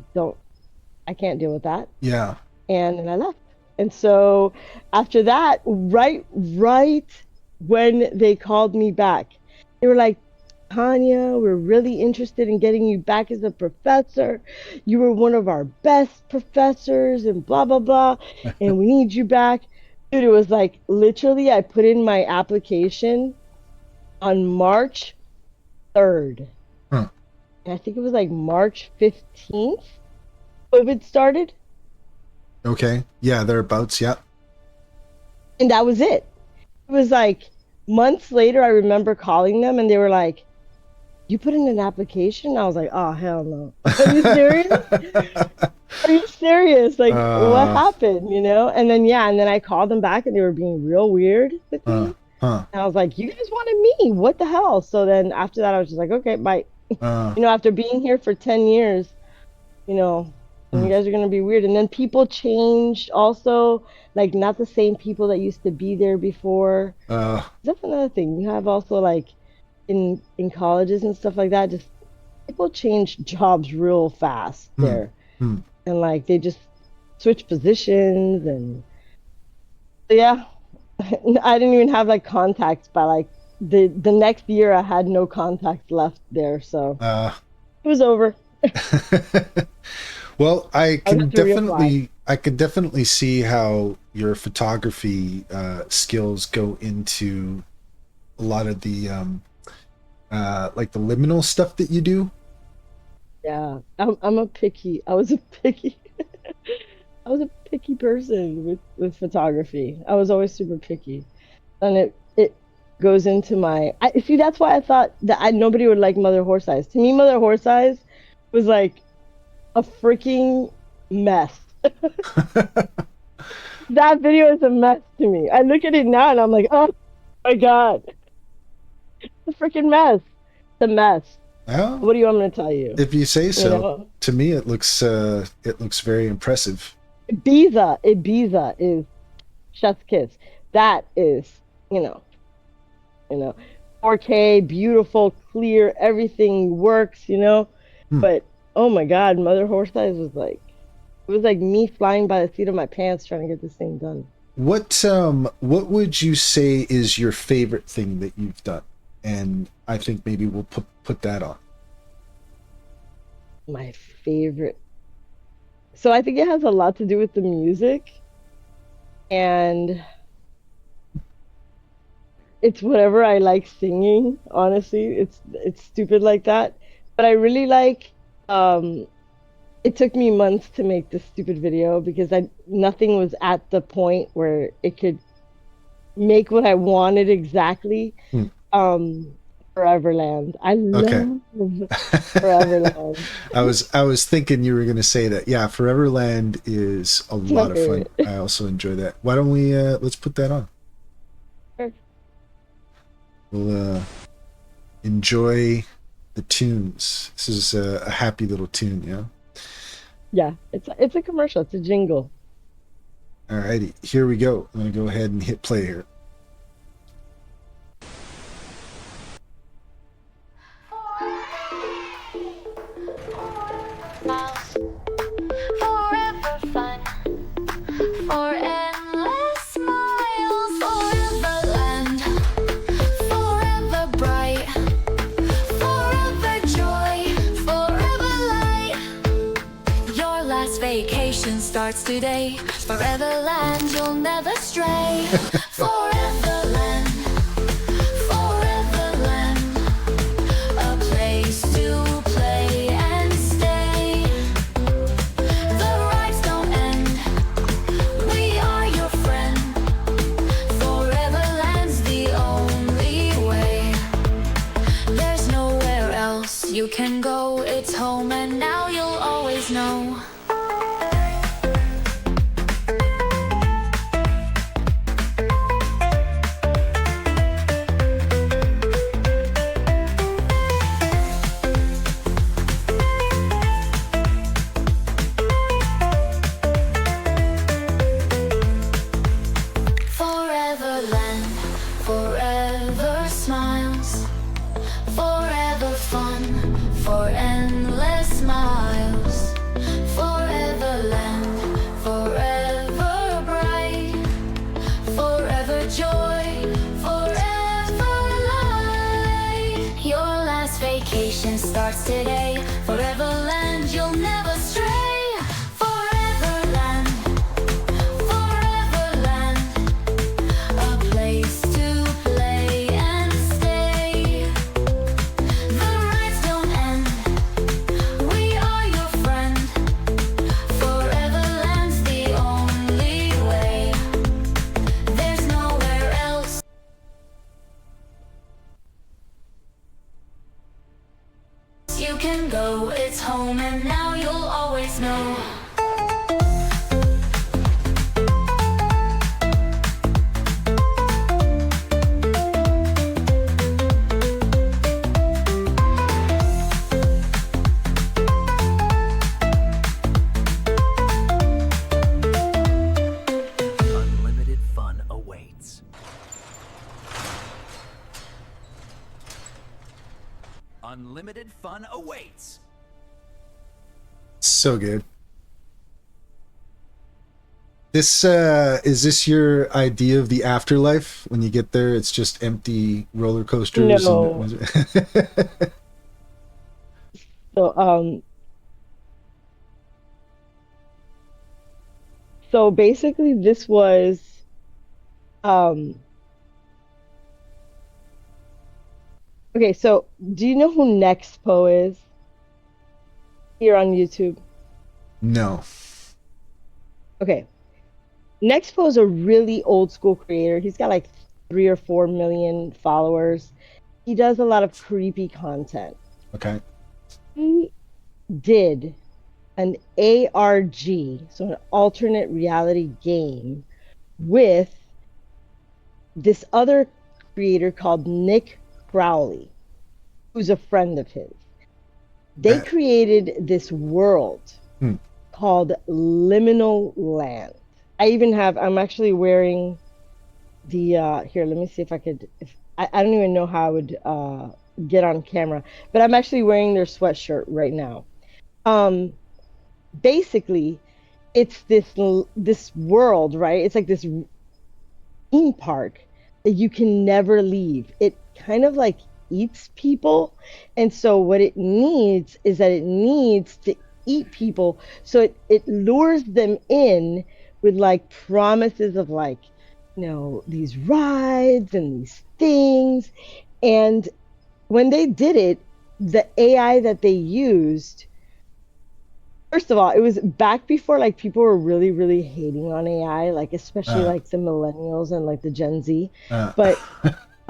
S1: can't deal with that.
S2: yeah.
S1: And then I left. And so after that, right when they called me back, they were like, Tanya, we're really interested in getting you back as a professor. You were one of our best professors and blah blah blah, and we need you back. Dude, it was like literally I put in my application on March 3rd.
S2: Huh.
S1: And I think it was like March 15th, COVID started,
S2: Okay. Yeah, thereabouts. Yeah.
S1: and that was it. It was like months later, I remember calling them and they were like, you put in an application? I was like, oh, hell no. Are you serious? Are you serious? Like, what
S2: uh,
S1: happened? And then, yeah, and then I called them back and they were being real weird with
S2: uh,
S1: me.
S2: huh.
S1: And I was like, you guys wanted me. What the hell? So then after that, I was just like, okay, bye.
S2: Uh,
S1: After being here for 10 years, you know, and you
S2: hmm.
S1: guys are going to be weird. And then people changed also, like, not the same people that used to be there before.
S2: uh,
S1: That's another thing. You have also, like, in colleges and stuff like that, just people change jobs real fast
S2: hmm.
S1: there.
S2: Hmm.
S1: And, like, they just switch positions. And so, yeah, I didn't even have, like, contacts by, like, the next year I had no contacts left there. So
S2: Uh,
S1: it was over.
S2: well,
S1: I would have to reapply.
S2: I could definitely see how your photography skills go into a lot of the like the liminal stuff that you do.
S1: Yeah, I'm a picky. I was a picky person with photography. I was always super picky, and it goes into my. I see. That's why I thought that nobody would like Mother Horse Eyes. To me, Mother Horse Eyes was like a freaking mess. That video is a mess to me. I look at it now and I'm like, oh my God, it's a freaking mess. It's a mess.
S2: Well,
S1: What do you want me to tell you?
S2: if you say
S1: You
S2: so.
S1: know,
S2: To me, it looks very impressive.
S1: Ibiza is chef's kiss. That is, you know, you know, 4K, beautiful, clear, everything works.
S2: Hmm.
S1: But oh my God, Mother Horse Eyes was like, it was like me flying by the seat of my pants trying to get this thing done.
S2: What would you say is your favorite thing that you've done? And I think maybe we'll put that on.
S1: My favorite. So I think it has a lot to do with the music and it's whatever I like singing, honestly. It's stupid like that. But I really like it took me months to make this stupid video because I nothing was at the point where it could make what I wanted exactly.
S2: Hmm.
S1: Um Foreverland. I
S2: Okay.
S1: love Foreverland.
S2: I was thinking you were gonna say that. Yeah, Foreverland is a
S1: It's my
S2: lot of fun.
S1: favorite.
S2: I also enjoy that. Why don't we let's put that on. We'll enjoy the tunes. This is a happy little tune, yeah.
S1: Yeah, it's a commercial. It's a jingle.
S2: Alrighty, here we go. I'm gonna go ahead and hit play here.
S3: Forever fun, for endless smiles, forever land, forever bright, forever joy, forever light. Your last vacation starts today. Forever land, you'll never stray. Forever land, forever land, a place to play and stay. The rides don't end, we are your friend. Foreverland's the only way. There's nowhere else you can go. It's home and now you'll always know. Foreverland, forever smiles, forever fun, for endless miles. Foreverland, forever bright, forever joy, forever light. Your last vacation starts today. Foreverland, you'll never stray. Foreverland, foreverland, a place to play and stay. The rides don't end, we are your friend. Foreverland's the only way. There's nowhere else you can go. It's home and now you'll always know.
S4: Unlimited fun awaits. Unlimited fun awaits.
S2: So good. This is this your idea of the afterlife? When you get there, it's just empty roller coasters
S1: No.
S2: and
S1: So so basically this was um okay, so do you know who Nextpo is here on YouTube?
S2: no.
S1: Okay. Nextpo is a really old school creator. He's got like 3 or 4 million followers. He does a lot of creepy content.
S2: Okay.
S1: He did an ARG, so an alternate reality game with this other creator called Nick Crowley, who's a friend of his. They
S2: That
S1: created this world
S2: hmm.
S1: called Liminal Land. I'm actually wearing the here, let me see if I could if I don't even know how I would get on camera, but I'm actually wearing their sweatshirt right now. Um Basically, it's this world, right? It's like this theme park that you can never leave. It kind of like eats people. And so what it needs is that it needs to eat people. So it lures them in with like promises of like, these rides and these things. And when they did it, the AI that they used, first of all, it was back before like people were really, really hating on AI, like especially
S2: Uh,
S1: like the millennials and like the Gen Z.
S2: uh,
S1: But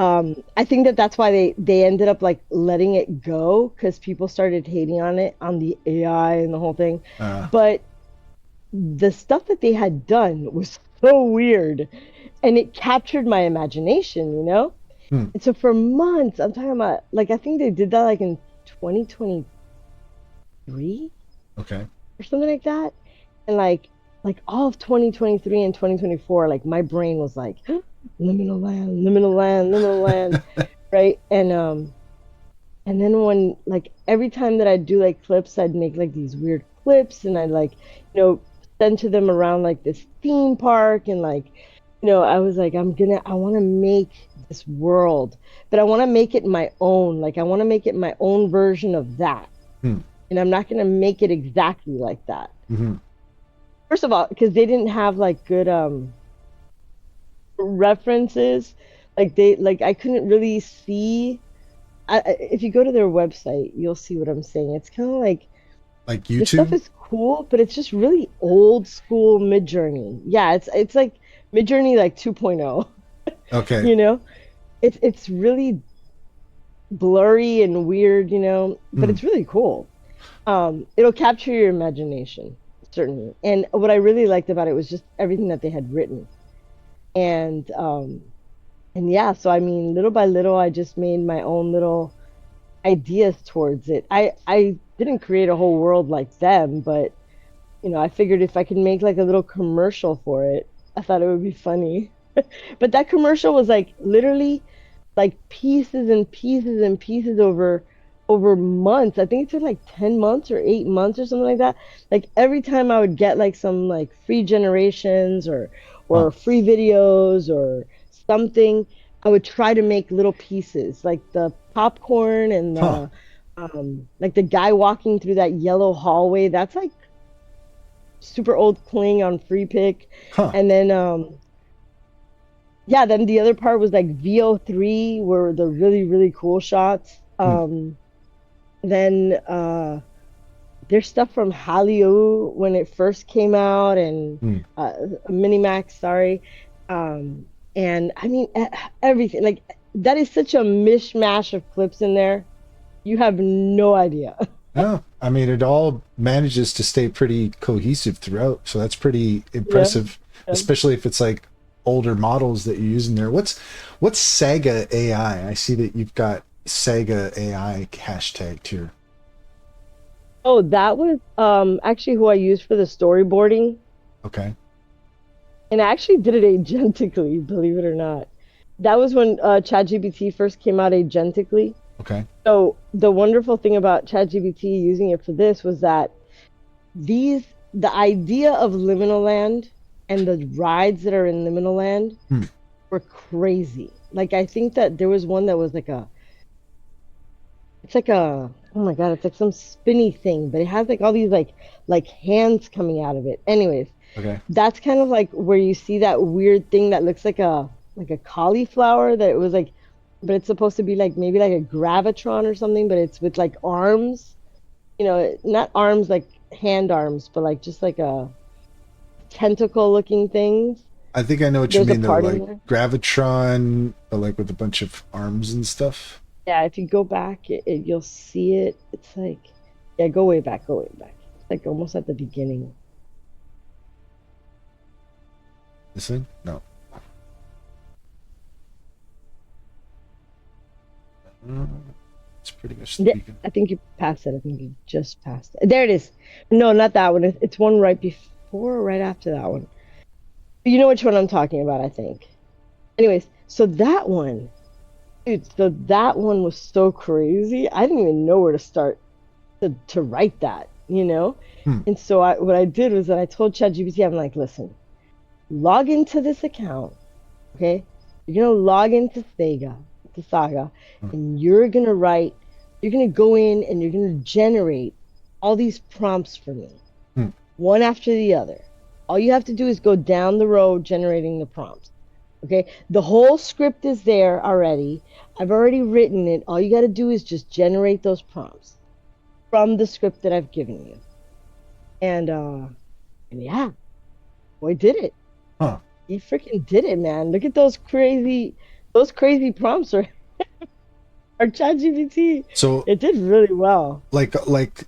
S1: I think that that's why they ended up like letting it go because people started hating on it, on the AI and the whole thing.
S2: Uh,
S1: But the stuff that they had done was so weird, and it captured my imagination, you know?
S2: hmm,
S1: And so for months, I'm talking about like I think they did that like in 2023
S2: okay.
S1: or something like that. And like all of 2023 and 2024, like my brain was like liminal land, liminal land, liminal land, right? And then when like every time that I'd do like clips, I'd make like these weird clips and I'd like, send to them around like this theme park and like, I was like, I want to make this world, but I want to make it my own. Like I want to make it my own version of that.
S2: Hmm,
S1: And I'm not going to make it exactly like that.
S2: hmm.
S1: First of all, because they didn't have like good references. Like I couldn't really see. If you go to their website, you'll see what I'm saying. It's kind of like
S2: Like
S1: the stuff
S2: YouTube?
S1: is cool, but it's just really old school Mid-Journey. Yeah, it's like Mid-Journey like 2.0,
S2: Okay.
S1: you know? It's really blurry and weird, but
S2: Hmm,
S1: it's really cool. It'll capture your imagination, certainly. And what I really liked about it was just everything that they had written. And yeah, so I mean, little by little, I just made my own little ideas towards it. I didn't create a whole world like them, but I figured if I could make like a little commercial for it, I thought it would be funny. But that commercial was like literally like pieces and pieces and pieces over months. I think it took like 10 months or 8 months or something like that. Like every time I would get like some like free generations
S2: huh,
S1: or free videos or something, I would try to make little pieces like the popcorn and
S2: huh,
S1: the like the guy walking through that yellow hallway. That's like super old cling on free pick.
S2: huh.
S1: And then yeah, then the other part was like VO3 were the really really cool shots.
S2: Hmm,
S1: Then there's stuff from Hallyu when it first came out and
S2: hmm.
S1: uh Minimax, sorry. Um and I mean everything like that is such a mishmash of clips in there. You have no idea.
S2: Yeah, I mean, it all manages to stay pretty cohesive throughout, so that's pretty
S1: Yeah.
S2: impressive,
S1: Yeah.
S2: especially if it's like older models that you're using there. What's Saga AI? I see that you've got Saga AI hashtagged here.
S1: Oh, that was actually who I used for the storyboarding.
S2: Okay,
S1: And I actually did it agentically, believe it or not. That was when ChatGPT first came out agentically.
S2: okay.
S1: So the wonderful thing about ChatGPT using it for this was that the idea of liminal land and the rides that are in liminal land
S2: Hmm.
S1: were crazy. Like I think that there was one that was like it's like oh my God, it's like some spinny thing, but it has like all these like hands coming out of it. Anyways,
S2: Okay.
S1: that's kind of like where you see that weird thing that looks like a cauliflower that it was like, but it's supposed to be like maybe like a gravitron or something, but it's with like arms, not arms like hand arms, but like just like a tentacle looking things.
S2: I think I know what you
S1: There's a
S2: mean though,
S1: part in
S2: like
S1: there.
S2: Gravitron, but like with a bunch of arms and stuff.
S1: Yeah, if you go back, you'll see it. It's like, yeah, go way back, go way back. It's like almost at the beginning.
S2: This thing? No. Uh, It's pretty much the
S1: Yeah,
S2: beacon.
S1: I think you passed it. I think you just passed it. There it is. No, not that one. It's one right before or right after that one. You know which one I'm talking about, I think. Anyways, so that one, dude, so that one was so crazy. I didn't even know where to start to write that, you know?
S2: Hmm.
S1: And so what I did was that I told ChatGPT, I'm like, listen, log into this account, okay? You're gonna log into Saga,
S2: Hmm.
S1: and you're gonna go in and you're gonna generate all these prompts for me,
S2: Hmm.
S1: one after the other. All you have to do is go down the road generating the prompts. Okay, the whole script is there already. I've already written it. All you got to do is just generate those prompts from the script that I've given you. And yeah, boy did it.
S2: Huh.
S1: He freaking did it, man. Look at those crazy. those crazy prompts are ChatGPT.
S2: So
S1: It did really well.
S2: like like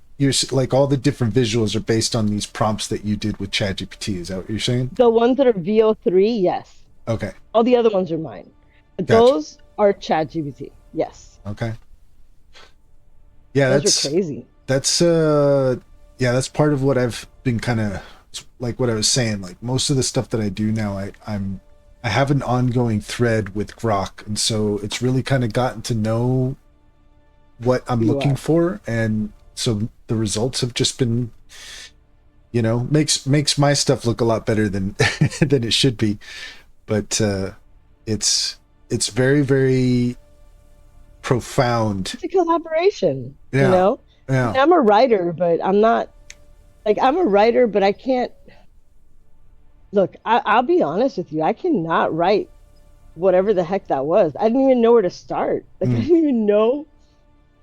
S2: all the different visuals are based on these prompts that you did with ChatGPT. Is that what you're saying?
S1: The ones that are VO3, yes.
S2: Okay,
S1: All the other ones are mine. But
S2: gotcha.
S1: those are ChatGPT. Yes.
S2: Okay. Yeah,
S1: Those were crazy.
S2: that's yeah, that's part of what I've been kind of like what I was saying. Like most of the stuff that I do now, I have an ongoing thread with Grok, and so it's really kind of gotten to know what I'm
S1: You
S2: looking
S1: are.
S2: for, and so the results have just been, makes my stuff look a lot better than than it should be. But it's it's very very profound.
S1: It's a collaboration, you
S2: Yeah,
S1: know? I mean,
S2: yeah.
S1: I'm a writer, but I'm not like I'm a writer, but I can't look, I'll be honest with you. I cannot write whatever the heck that was. I didn't even know where to start. Like I
S2: Mm,
S1: didn't even know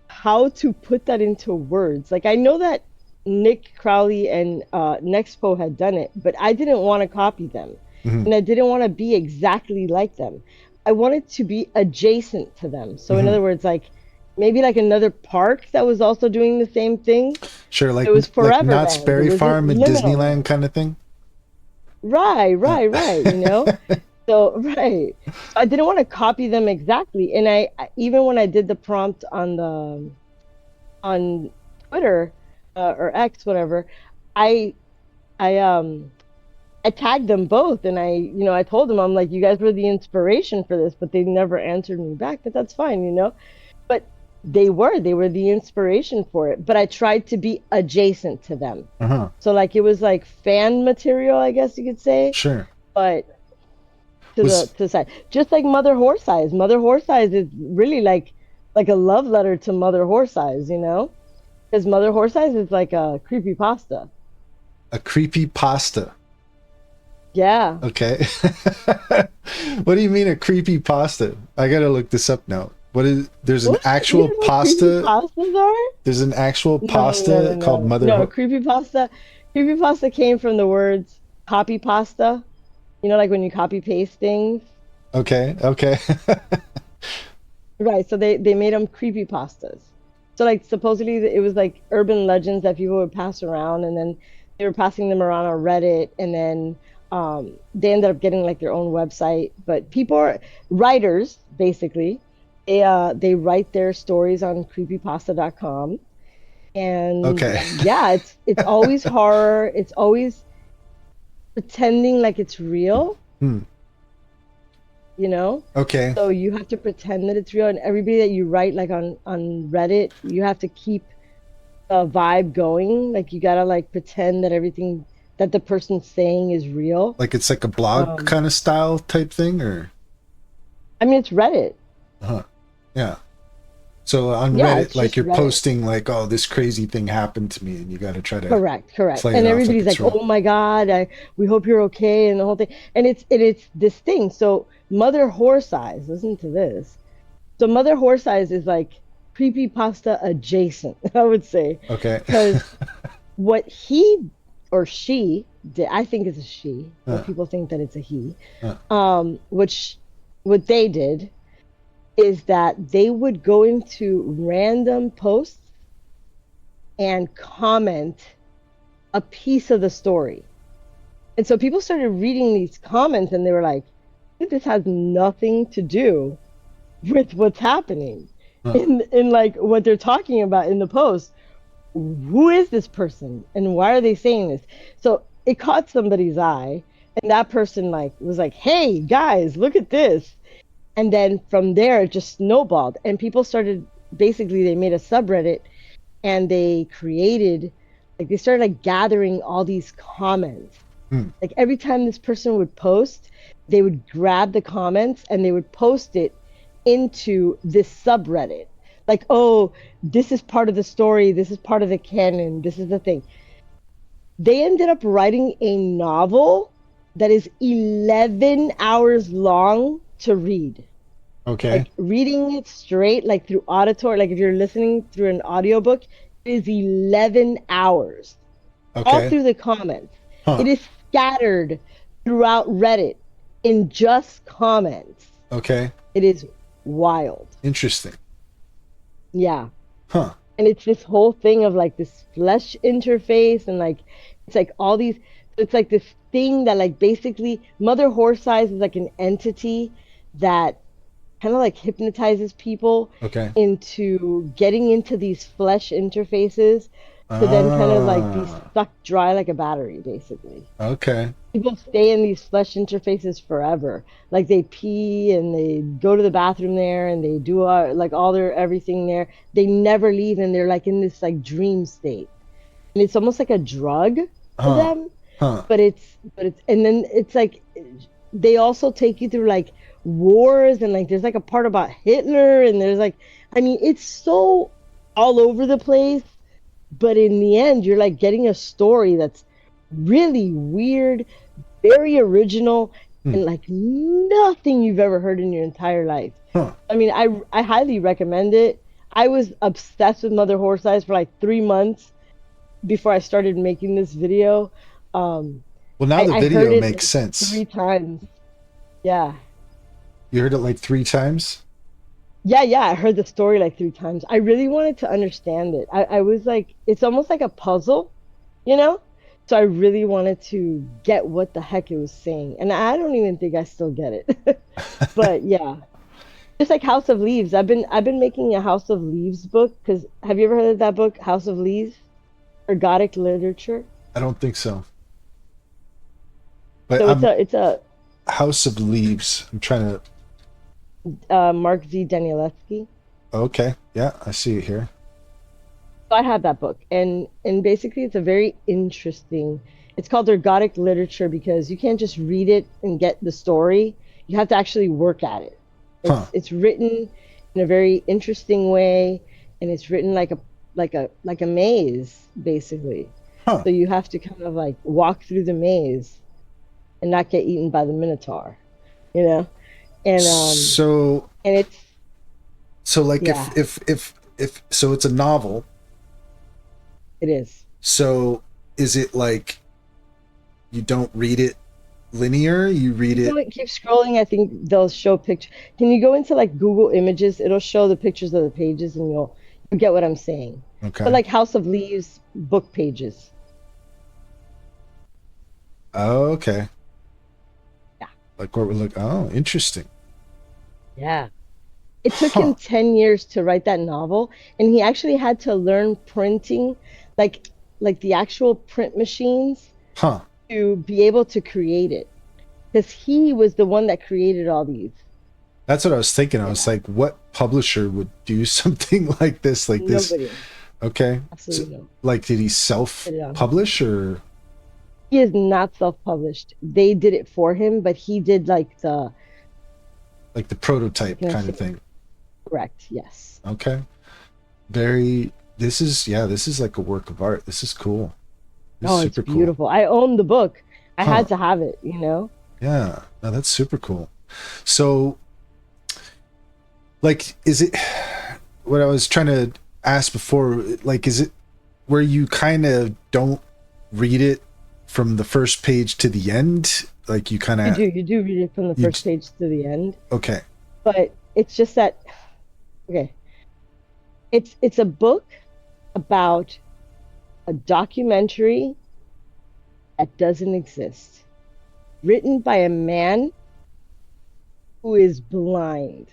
S1: how to put that into words. Like I know that Nick Crowley and Nexpo had done it, but I didn't want to copy them,
S2: mhm,
S1: and I didn't want to be exactly like them. I wanted to be adjacent to them. So in
S2: mhm.
S1: other words, like maybe like another park that was also doing the same thing.
S2: Sure,
S1: It was
S2: like Knott's
S1: Foreverland. It
S2: Berry
S1: was
S2: Farm and
S1: Liminal
S2: Disneyland
S1: Land.
S2: kind of thing.
S1: Right,
S2: Uh,
S1: right, right. You know. So right. So I didn't want to copy them exactly, and even when I did the prompt on Twitter or X, whatever, I I I tagged them both, and I told them I'm like, you guys were the inspiration for this, but they never answered me back. But that's fine. But they were the inspiration for it. But I tried to be adjacent to them,
S2: uh-huh.
S1: so like it was like fan material, I guess you could say,
S2: Sure.
S1: but
S2: Was
S1: to the side, just like Mother Horse Eyes. Mother Horse Eyes is really like a love letter to Mother Horse Eyes. Because Mother Horse Eyes is like a creepy pasta.
S2: a creepy pasta.
S1: Yeah.
S2: Okay. What do you mean a creepy pasta? I gotta look this up now. What is there's an
S1: What? You
S2: actual
S1: don't know what creepy
S2: pasta?
S1: pastas are?
S2: There's an actual
S1: No, no, no,
S2: pasta called
S1: no.
S2: Mother
S1: No,
S2: Ho-
S1: creepy pasta. Creepy pasta came from the words copy pasta. Like when you copy paste things.
S2: Okay, okay.
S1: Right. So they made them creepy pastas. So like supposedly it was like urban legends that people would pass around, and then they were passing them around on Reddit, and then they ended up getting like their own website. But people are writers basically. They write their stories on creepypasta.com, and
S2: Okay.
S1: yeah, it's always horror. It's always pretending like it's real,
S2: Hmm.
S1: you know?
S2: Okay.
S1: So you have to pretend that it's real, and everybody that you write like on Reddit, you have to keep the vibe going. Like you gotta like pretend that everything that the person's saying is real.
S2: Like it's like a blog
S1: Um,
S2: kind of style type thing, or
S1: I mean, it's Reddit.
S2: huh? Yeah. So on
S1: Yeah,
S2: Reddit,
S1: it's
S2: like
S1: just
S2: you're
S1: Reddit.
S2: posting like, oh, this crazy thing happened to me, and you got to try to
S1: Correct, correct.
S2: play it
S1: And
S2: off like
S1: everybody's
S2: it's
S1: like,
S2: real.
S1: "Oh my God, we hope you're okay," and the whole thing. And it's this thing. So Mother Horse Eyes, listen to this. So Mother Horse Eyes is like creepypasta adjacent, I would say,
S2: Okay.
S1: because what he or she did, I think it's a she, but
S2: Uh,
S1: people think that it's a he.
S2: uh,
S1: Which what they did is that they would go into random posts and comment a piece of the story. And so people started reading these comments, and they were like, this has nothing to do with what's happening
S2: uh,
S1: in like what they're talking about in the post. Who is this person and why are they saying this? So it caught somebody's eye, and that person like was like, hey guys, look at this. And then from there it just snowballed, and people started, basically they made a subreddit, and they started like gathering all these comments.
S2: hmm.
S1: Like every time this person would post, they would grab the comments and they would post it into this subreddit. Like, oh, this is part of the story, this is part of the canon, this is the thing. They ended up writing a novel that is 11 hours long to read.
S2: Okay.
S1: Like reading it straight, like through auditory, like if you're listening through an audiobook, it is 11 hours all
S2: Okay.
S1: through the comments.
S2: Huh.
S1: It is scattered throughout Reddit in just comments.
S2: Okay.
S1: It is wild.
S2: Interesting.
S1: Yeah.
S2: Huh.
S1: And it's this whole thing of like this flesh interface and like it's like all these it's like this thing that like basically Mother Horse Size is like an entity that kind of like hypnotizes people
S2: Okay.
S1: into getting into these flesh interfaces to then kind of like be
S2: Ah.
S1: sucked dry like a battery, basically.
S2: Okay.
S1: People stay in these flesh interfaces forever. Like they pee and they go to the bathroom there and they do like all their everything there. They never leave and they're like in this like dream state. And it's almost like a drug to
S2: Huh.
S1: them,
S2: Huh.
S1: but it's and then it's like they also take you through like wars and like there's like a part about Hitler and there's like I mean it's so all over the place, but in the end you're like getting a story that's really weird, very original,
S2: Hmm.
S1: and like nothing you've ever heard in your entire life.
S2: Huh.
S1: I mean, I highly recommend it. I was obsessed with Mother Horse Eyes for like 3 months before I started making this video. Um,
S2: Well, now the
S1: I heard
S2: video
S1: it
S2: makes
S1: like
S2: sense.
S1: 3 times. Yeah.
S2: You heard it like 3 times?
S1: Yeah, yeah, I heard the story like 3 times. I really wanted to understand it. I was like, it's almost like a puzzle, you know? So I really wanted to get what the heck it was saying. And I don't even think I still get it. But yeah. Just like House of Leaves. I've been making a House of Leaves book because have you ever heard of that book, House of Leaves? Ergodic literature.
S2: I don't think so. But
S1: So it's
S2: I'm
S1: a
S2: House of Leaves. I'm trying to.
S1: Mark Z. Danielewski.
S2: Okay. Yeah, I see it here.
S1: So I have that book, and basically it's a very interesting. It's called ergodic literature because you can't just read it and get the story. You have to actually work at it.
S2: Huh.
S1: It's written in a very interesting way, and it's written like a maze basically.
S2: Huh.
S1: So you have to kind of like walk through the maze and not get eaten by the minotaur, you know. And
S2: So,
S1: and it's
S2: so like
S1: yeah,
S2: if so it's a novel.
S1: it is.
S2: So is it like you don't read it linear? You read
S1: Keep
S2: it.
S1: going, keep scrolling. I think they'll show picture. Can you go into like Google Images? It'll show the pictures of the pages, and you'll get what I'm saying. But
S2: Okay.
S1: like House of Leaves book pages.
S2: Okay.
S1: Yeah,
S2: Like what we're like. Oh, interesting.
S1: yeah. It took
S2: Huh.
S1: him 10 years to write that novel, and he actually had to learn printing, like like the actual print machines
S2: Huh.
S1: to be able to create it. Because he was the one that created all these.
S2: That's what I was thinking. I was
S1: Yeah.
S2: like, what publisher would do something like this? Like this?
S1: Nobody.
S2: Okay. So,
S1: Absolutely no.
S2: like, did he
S1: Put it on him.
S2: self-publish or
S1: He is not self-published. They did it for him, but he did like the,
S2: like the
S1: what
S2: prototype
S1: can I
S2: kind
S1: say?
S2: of thing?
S1: Correct. Yes.
S2: Okay. Very. This is yeah. This is like a work of art. This is cool. This is
S1: Oh, it's
S2: super cool.
S1: beautiful. I own the book. I
S2: Huh.
S1: had to have it, you know?
S2: Yeah. No, that's super cool. So, like, is it what I was trying to ask before? Like, is it where you kind of don't read it from the first page to the end? Like, you kind
S1: You
S2: of
S1: do. You do read it from the
S2: you.
S1: first page to the end,
S2: Okay.
S1: but it's just that okay. It's a book about a documentary that doesn't exist, written by a man who is blind.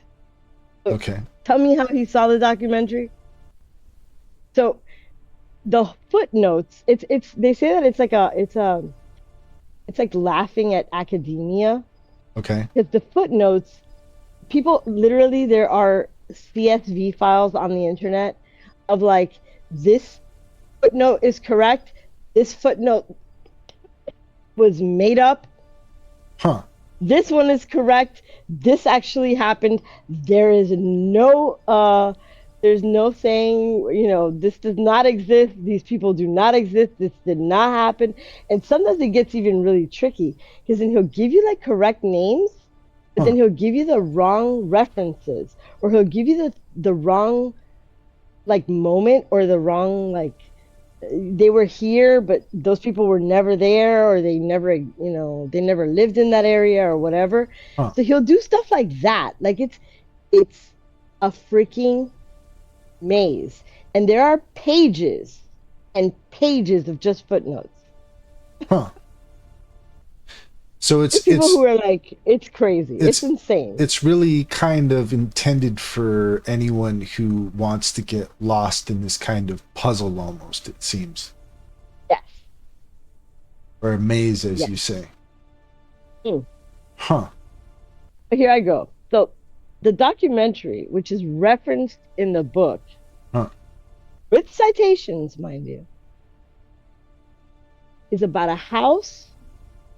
S1: So
S2: Okay.
S1: tell me how he saw the documentary. So the footnotes, it's they say that it's like laughing at academia
S2: Okay.
S1: because the footnotes, people literally there are CSV files on the internet of like this footnote is correct, this footnote was made up,
S2: Huh.
S1: this one is correct, this actually happened. There's no saying, this does not exist, these people do not exist, this did not happen. And sometimes it gets even really tricky because then he'll give you like correct names, but
S2: Huh.
S1: then he'll give you the wrong references, or he'll give you the wrong like moment or the wrong like they were here, but those people were never there, or they never, they never lived in that area or whatever.
S2: Huh.
S1: So he'll do stuff like that. Like it's a freaking maze. And there are pages and pages of just footnotes.
S2: Huh. So
S1: There's people who are like, it's crazy. It's
S2: it's
S1: insane.
S2: it's really kind of intended for anyone who wants to get lost in this kind of puzzle almost, it seems.
S1: Yes.
S2: Or a maze, as
S1: Yes.
S2: you say.
S1: Mm.
S2: Huh.
S1: But here I go. So the documentary, which is referenced in the book,
S2: Huh.
S1: with citations, mind you, is about a house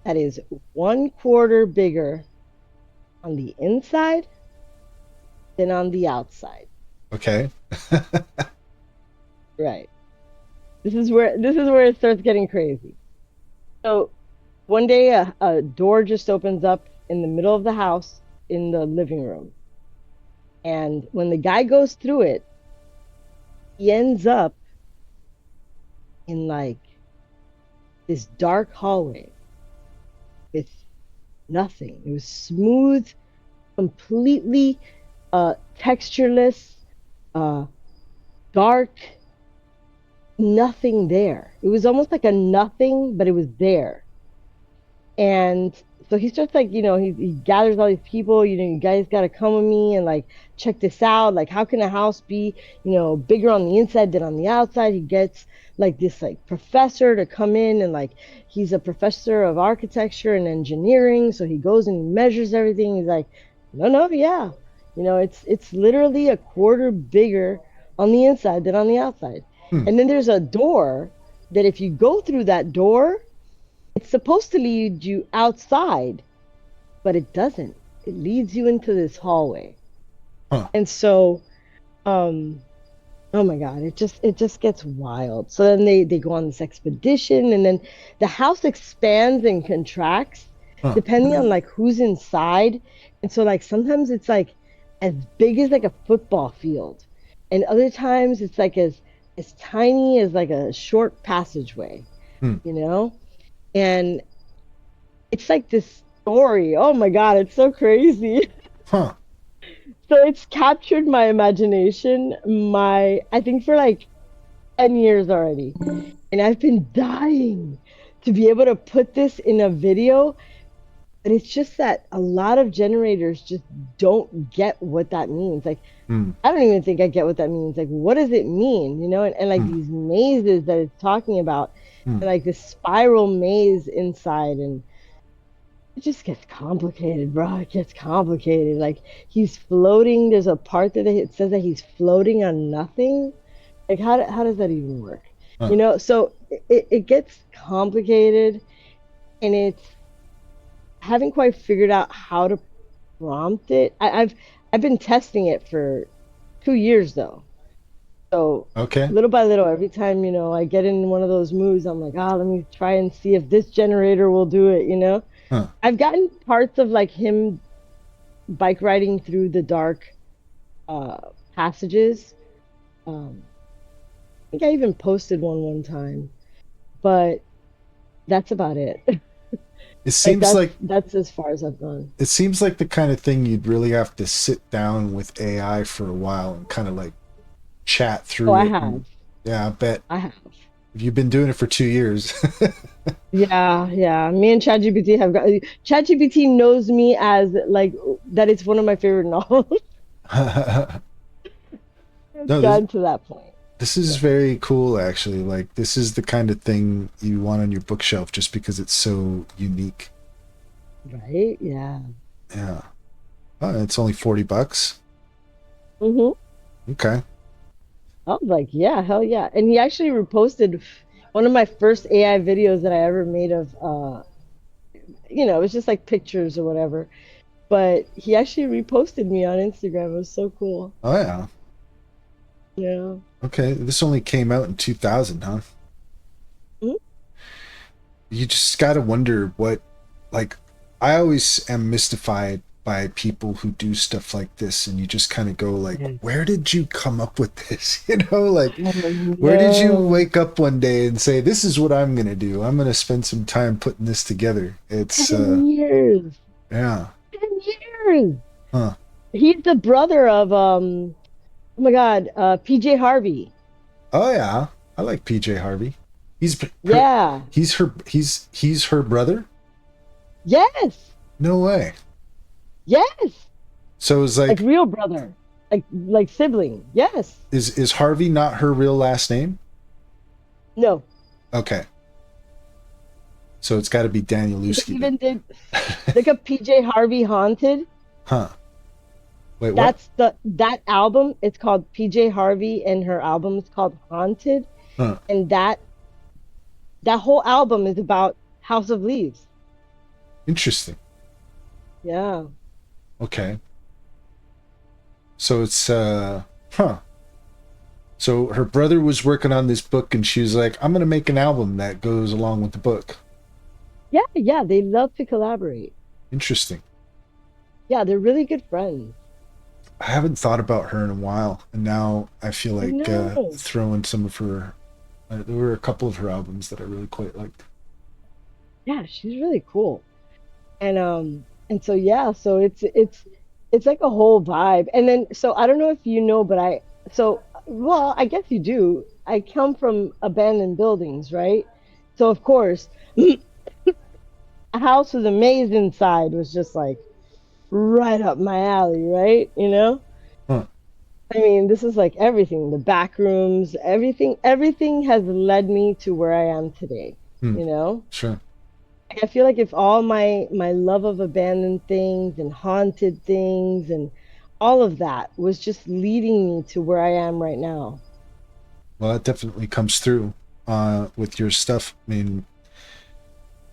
S1: that is 1/4 bigger on the inside than on the outside.
S2: Okay.
S1: Right. This is where it starts getting crazy. So one day a door just opens up in the middle of the house in the living room. And when the guy goes through it, he ends up in like this dark hallway with nothing. It was smooth, completely textureless, uh, dark, nothing there. It was almost like a nothing, but it was there. And so he starts like, he gathers all these people, you guys got to come with me and like check this out. Like, how can a house be, bigger on the inside than on the outside? He gets like this like professor to come in, and like he's a professor of architecture and engineering. So he goes and he measures everything. He's like, no, no, yeah. It's literally 1/4 bigger on the inside than on the outside.
S2: Hmm.
S1: And then there's a door that if you go through that door, it's supposed to lead you outside, but it doesn't. It leads you into this hallway.
S2: Huh.
S1: And so, um, oh my God, it just gets wild. So then they go on this expedition, and then the house expands and contracts
S2: Huh.
S1: depending on like who's inside. And so like sometimes it's like as big as like a football field, and other times it's like as tiny as like a short passageway,
S2: Hmm.
S1: you know? And it's like this story. Oh my God, it's so crazy.
S2: Huh.
S1: So it's captured my imagination, I think for like 10 years already. And I've been dying to be able to put this in a video, but it's just that a lot of generators just don't get what that means. Like,
S2: Hmm.
S1: I don't even think I get what that means. Like, what does it mean? And like
S2: Hmm.
S1: these mazes that it's talking about,
S2: Hmm.
S1: and like this spiral maze inside, and it just gets complicated, bro. It gets complicated. Like he's floating. There's a part that it says that he's floating on nothing. Like how does that even work?
S2: Huh.
S1: So it gets complicated, and it's I haven't quite figured out how to prompt it. I've been testing it for 2 years though. So
S2: Okay.
S1: little by little, every time, I get in one of those moods, I'm like, let me try and see if this generator will do it.
S2: Huh.
S1: I've gotten parts of like him bike riding through the dark uh passages. I think I even posted one time, but that's about it.
S2: It
S1: Like
S2: seems
S1: that's
S2: like
S1: that's as far as I've gone.
S2: it seems like the kind of thing you'd really have to sit down with AI for a while and kind of like chat
S1: Oh,
S2: through
S1: I
S2: it.
S1: have.
S2: Yeah, I bet
S1: I have.
S2: if you've been doing it for 2 years.
S1: Yeah, yeah. Me and ChatGPT have got ChatGPT knows me as like that it's one of my favorite novels. It's
S2: No,
S1: gotten to that point.
S2: this is
S1: Yeah.
S2: very cool actually. Like this is the kind of thing you want on your bookshelf just because it's so unique.
S1: Right? Yeah.
S2: Yeah. Oh, it's only $40.
S1: Mm-hmm.
S2: Okay.
S1: I was like, yeah, hell yeah. And he actually reposted one of my first AI videos that I ever made of it was just like pictures or whatever. But he actually reposted me on Instagram. It was so cool.
S2: Oh yeah.
S1: Yeah.
S2: Okay. This only came out in 2000, huh?
S1: Mhm.
S2: You just got to wonder what like I always am mystified by people who do stuff like this, and you just kind of go like,
S1: Yes.
S2: where did you come up with this? You know, like,
S1: Oh,
S2: where did you
S1: no.
S2: wake up one day and say, this is what I'm gonna do? I'm gonna spend some time putting this together. It's
S1: 10 years.
S2: yeah.
S1: 10 years.
S2: Huh.
S1: He's the brother of oh my God, PJ Harvey.
S2: Oh yeah. I like PJ Harvey. He's her
S1: Yeah.
S2: he's her brother?
S1: Yes.
S2: No way.
S1: Yes.
S2: So it's
S1: Like
S2: like,
S1: real brother. Like sibling. Yes.
S2: is Harvey not her real last name?
S1: No.
S2: Okay. So it's got to be
S1: They
S2: Danielewski then.
S1: even did look up PJ Harvey Haunted.
S2: Huh. Wait, what?
S1: That's that album. It's called PJ Harvey, and her album is called Haunted.
S2: Huh.
S1: And that whole album is about House of Leaves.
S2: Interesting.
S1: Yeah.
S2: Okay. So it's huh. So her brother was working on this book and she was like, I'm gonna make an album that goes along with the book.
S1: Yeah, yeah, they love to collaborate.
S2: Interesting.
S1: Yeah, they're really good friends.
S2: I haven't thought about her in a while, and now I feel
S1: I
S2: like
S1: know.
S2: throwing some of her. There were a couple of her albums that I really quite liked.
S1: Yeah, she's really cool. And so yeah, so it's like a whole vibe. And then so I don't know if you know, but well, I guess you do. I come from abandoned buildings, right? So of course, a house with a maze inside was just like right up my alley, right? You know?
S2: Huh.
S1: I mean, this is like everything, the back rooms, everything has led me to where I am today,
S2: Hmm.
S1: you know?
S2: Sure.
S1: I feel like if all my love of abandoned things and haunted things and all of that was just leading me to where I am right now.
S2: Well, that definitely comes through with your stuff. I mean,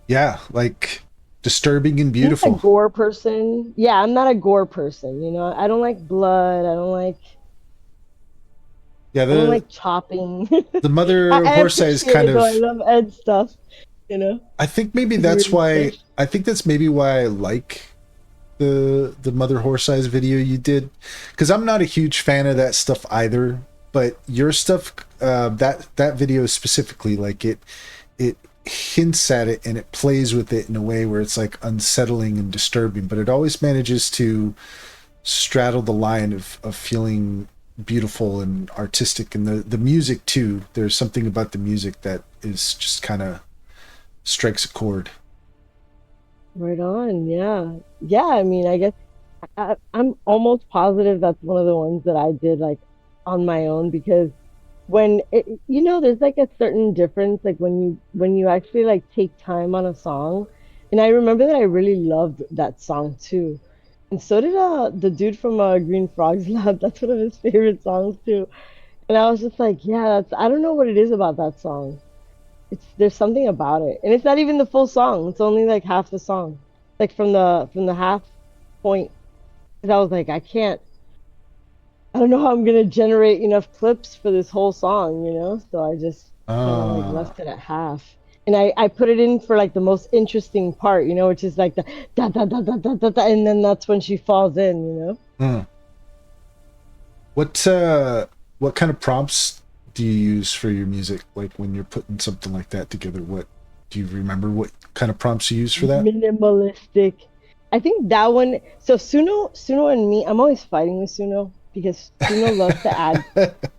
S2: yeah, like disturbing and
S1: I'm not a
S2: beautiful.
S1: gore person. Yeah, I'm not a gore person, you know. I don't like blood.
S2: Yeah,
S1: I don't
S2: the
S1: like chopping.
S2: the mother
S1: I
S2: horse size
S1: appreciate
S2: kind
S1: it though. I
S2: of.
S1: love Ed stuff, you know.
S2: I think maybe
S1: It's
S2: that's
S1: really
S2: why.
S1: fresh.
S2: I think that's maybe why I like the mother horse size video you did, because I'm not a huge fan of that stuff either. But your stuff, that video specifically, like it hints at it and it plays with it in a way where it's like unsettling and disturbing, but it always manages to straddle the line of feeling beautiful and artistic, and the music too. There's something about the music that is just kind of strikes a chord.
S1: Right on. Yeah. Yeah. I mean, I guess I'm almost positive that's one of the ones that I did like on my own because you know, there's like a certain difference, like when you actually like take time on a song. And I remember that I really loved that song too. And so did the dude from Green Frogs Lab. That's one of his favorite songs too. And I was just like, yeah, that's I don't know what it is about that song. It's there's something about it. And it's not even the full song. It's only like half the song. Like from the half point. 'Cause I was like, I don't know how I'm gonna generate enough clips for this whole song, you know? So I just kind of like
S2: Ah,
S1: left it at half. And I put it in for like the most interesting part, you know, which is like the da da da da da da, da and then that's when she falls in, you know?
S2: hmm. What kind of prompts do you use for your music? Like when you're putting something like that together, what do you remember what kind of prompts you use for that?
S1: Minimalistic. I think that one. So Suno and me, I'm always fighting with Suno because Suno loves to add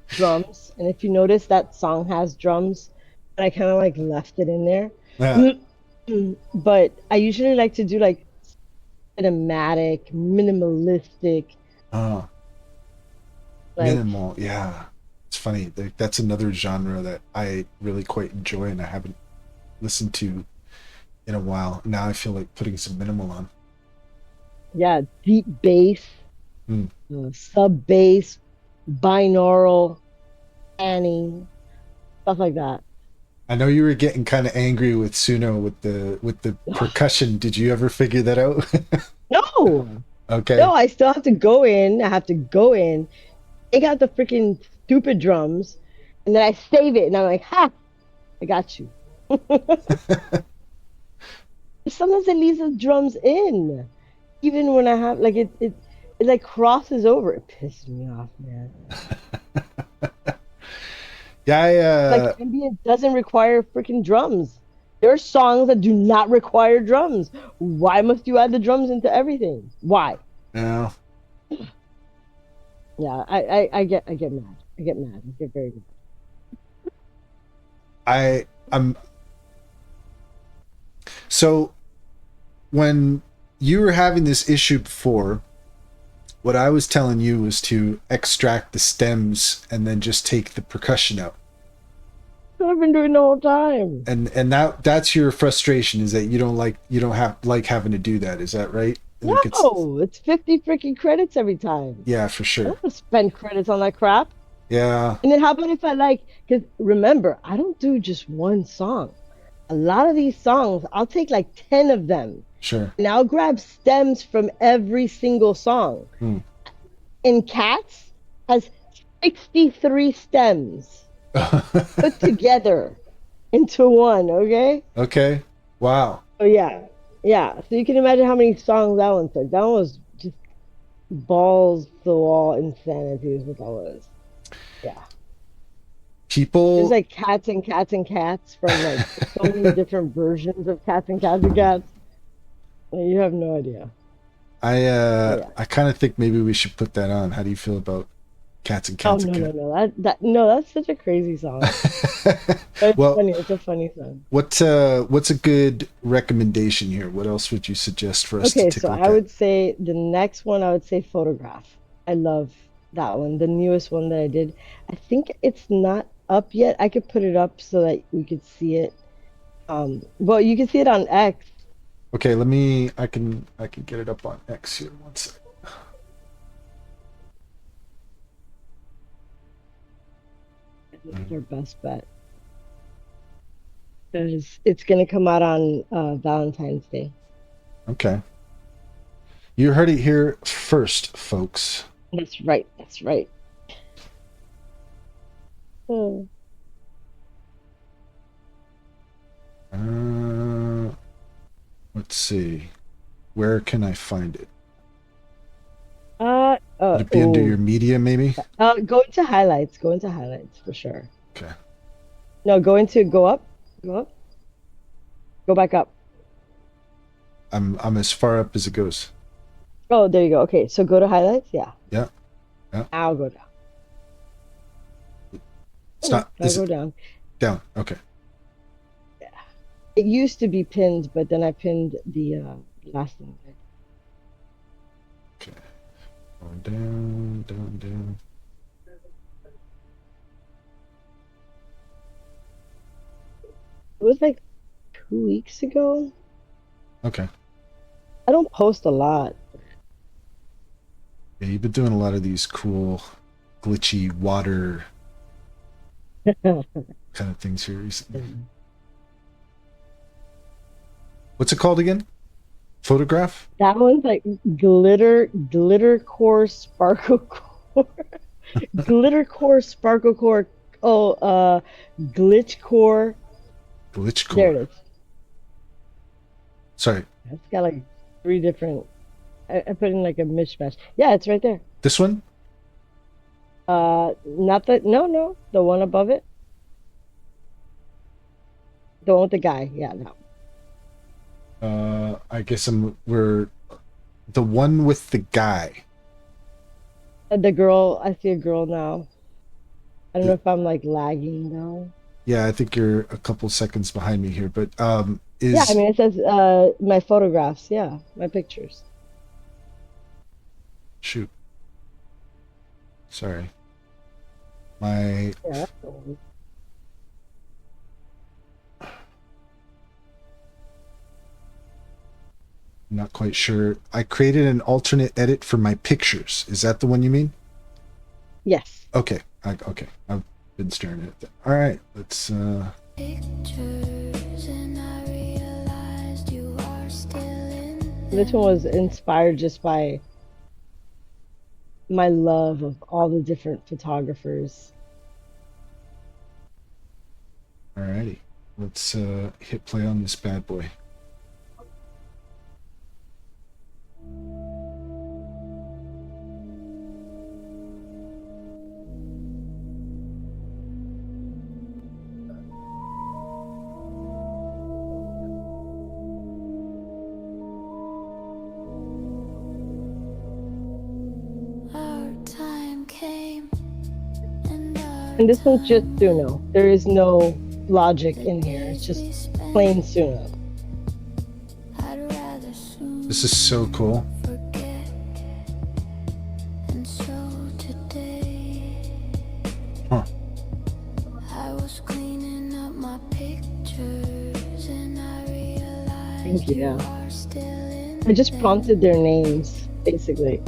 S1: drums, and if you notice, that song has drums, and I kind of like left it in there.
S2: Yeah.
S1: But I usually like to do like cinematic, minimalistic,
S2: Uh,
S1: like
S2: minimal. Yeah. It's funny. That's another genre that I really quite enjoy and I haven't listened to in a while. Now I feel like putting some minimal on.
S1: yeah, deep bass,
S2: Hmm.
S1: sub bass, binaural, panning, stuff like that.
S2: I know you were getting kind of angry with Suno with the percussion. Did you ever figure that out?
S1: No,
S2: Okay.
S1: no, I still have to go in. I have to go in, take out the freaking stupid drums, and then I save it, and I'm like, ha, I got you. Sometimes it leaves the drums in. Even when I have like it like crosses over. It pisses me off, man.
S2: Yeah,
S1: Like ambient doesn't require freaking drums. There are songs that do not require drums. Why must you add the drums into everything? Why?
S2: no,
S1: Yeah, I get mad. I get mad. I get very mad.
S2: I'm so when you were having this issue before, what I was telling you was to extract the stems and then just take the percussion out.
S1: I've been doing the whole time.
S2: And that's your frustration, is that you don't have like having to do that. Is that right? Like it's
S1: No, it's 50 freaking credits every time.
S2: yeah, for
S1: I
S2: sure.
S1: don't want to spend credits on that crap.
S2: Yeah,
S1: And then how about if I like, because remember, I don't do just one song. A lot of these songs, I'll take like 10 of them
S2: sure.
S1: and I'll grab stems from every single song.
S2: Hmm.
S1: And Cats has 63 stems put together into one, okay?
S2: Okay. Wow.
S1: Oh, yeah. Yeah. So you can imagine how many songs that one took. That one was just balls to the wall insanity, is what that was. Yeah. There's
S2: People
S1: like cats and cats and cats from like so many different versions of cats and cats and cats. You have no idea. But yeah.
S2: I kind of think maybe we should put that on. How do you feel about cats and
S1: Oh
S2: cats and
S1: no no
S2: cat?
S1: no that no, that's such a crazy song. But it's
S2: Well,
S1: funny. It's a funny song.
S2: what's a good recommendation here? What else would you suggest for us to
S1: Okay,
S2: take
S1: so
S2: a look
S1: I
S2: at?
S1: would say the next one I would say Photograph. I love that one. The newest one that I did. I think it's not up yet. I could put it up so that we could see it. Well, you can see it on X.
S2: Okay, let me. I can get it up on X here. One sec.
S1: I think it's our best bet because it's gonna come out on Valentine's Day.
S2: Okay, you heard it here first, folks.
S1: That's right. That's right. Oh.
S2: Uh, let's see. Where can I find it? Would it be under your
S1: Oh.
S2: media, maybe?
S1: Go into highlights. Go into highlights for sure.
S2: Okay.
S1: No, go up, go up, go back up.
S2: I'm as far up as it goes.
S1: Oh, there you go. Okay, so go to highlights. Yeah.
S2: Yeah. Yeah.
S1: I'll go down.
S2: It's
S1: Oh,
S2: not.
S1: I'll
S2: Is
S1: go
S2: it
S1: down.
S2: down? Okay.
S1: Yeah. It used to be pinned, but then I pinned the last one.
S2: Okay. Going down, down, down.
S1: It was like 2 weeks ago.
S2: Okay.
S1: I don't post a lot.
S2: Yeah, you've been doing a lot of these cool, glitchy water kind of things here recently. What's it called again? Photograph?
S1: That one's like glitter core sparkle core, glitter core sparkle core. Oh, glitch core.
S2: Glitch
S1: There
S2: core.
S1: it is.
S2: Sorry.
S1: It's got like three different. I put in like a mishmash. Yeah, it's right there.
S2: This one?
S1: Not the no, the one above it, the one with the guy. Yeah, no.
S2: I guess we're the one with the guy.
S1: The girl. I see a girl now. I don't know
S2: The-
S1: if I'm like lagging though.
S2: yeah, I think you're a couple seconds behind me here, but
S1: Yeah, I
S2: is
S1: mean it says my photographs. Yeah, my pictures.
S2: shoot. Sorry. My
S1: Yeah, that's the one.
S2: I'm not quite sure. I created an alternate edit for my pictures. Is that the one you mean?
S1: Yes.
S2: Okay. Okay. I've been staring at that. All right. Let's.
S3: Pictures and I realized you are still in
S1: This one was inspired just by my love of all the different photographers.
S2: All righty. Let's hit play on this bad boy.
S1: And this one's just
S3: time.
S1: Suno. There is no logic
S3: The
S1: in here. It's
S3: days
S1: just
S3: we
S1: plain
S3: spent,
S1: Suno.
S3: I'd rather
S2: This is
S3: soon
S2: so cool.
S3: forget. And so today,
S2: Huh.
S3: I was cleaning up my pictures and I
S1: Thank
S3: realized
S1: you.
S3: you
S1: Yeah.
S3: are still
S1: I
S3: in
S1: just prompted their
S3: them.
S1: names, basically.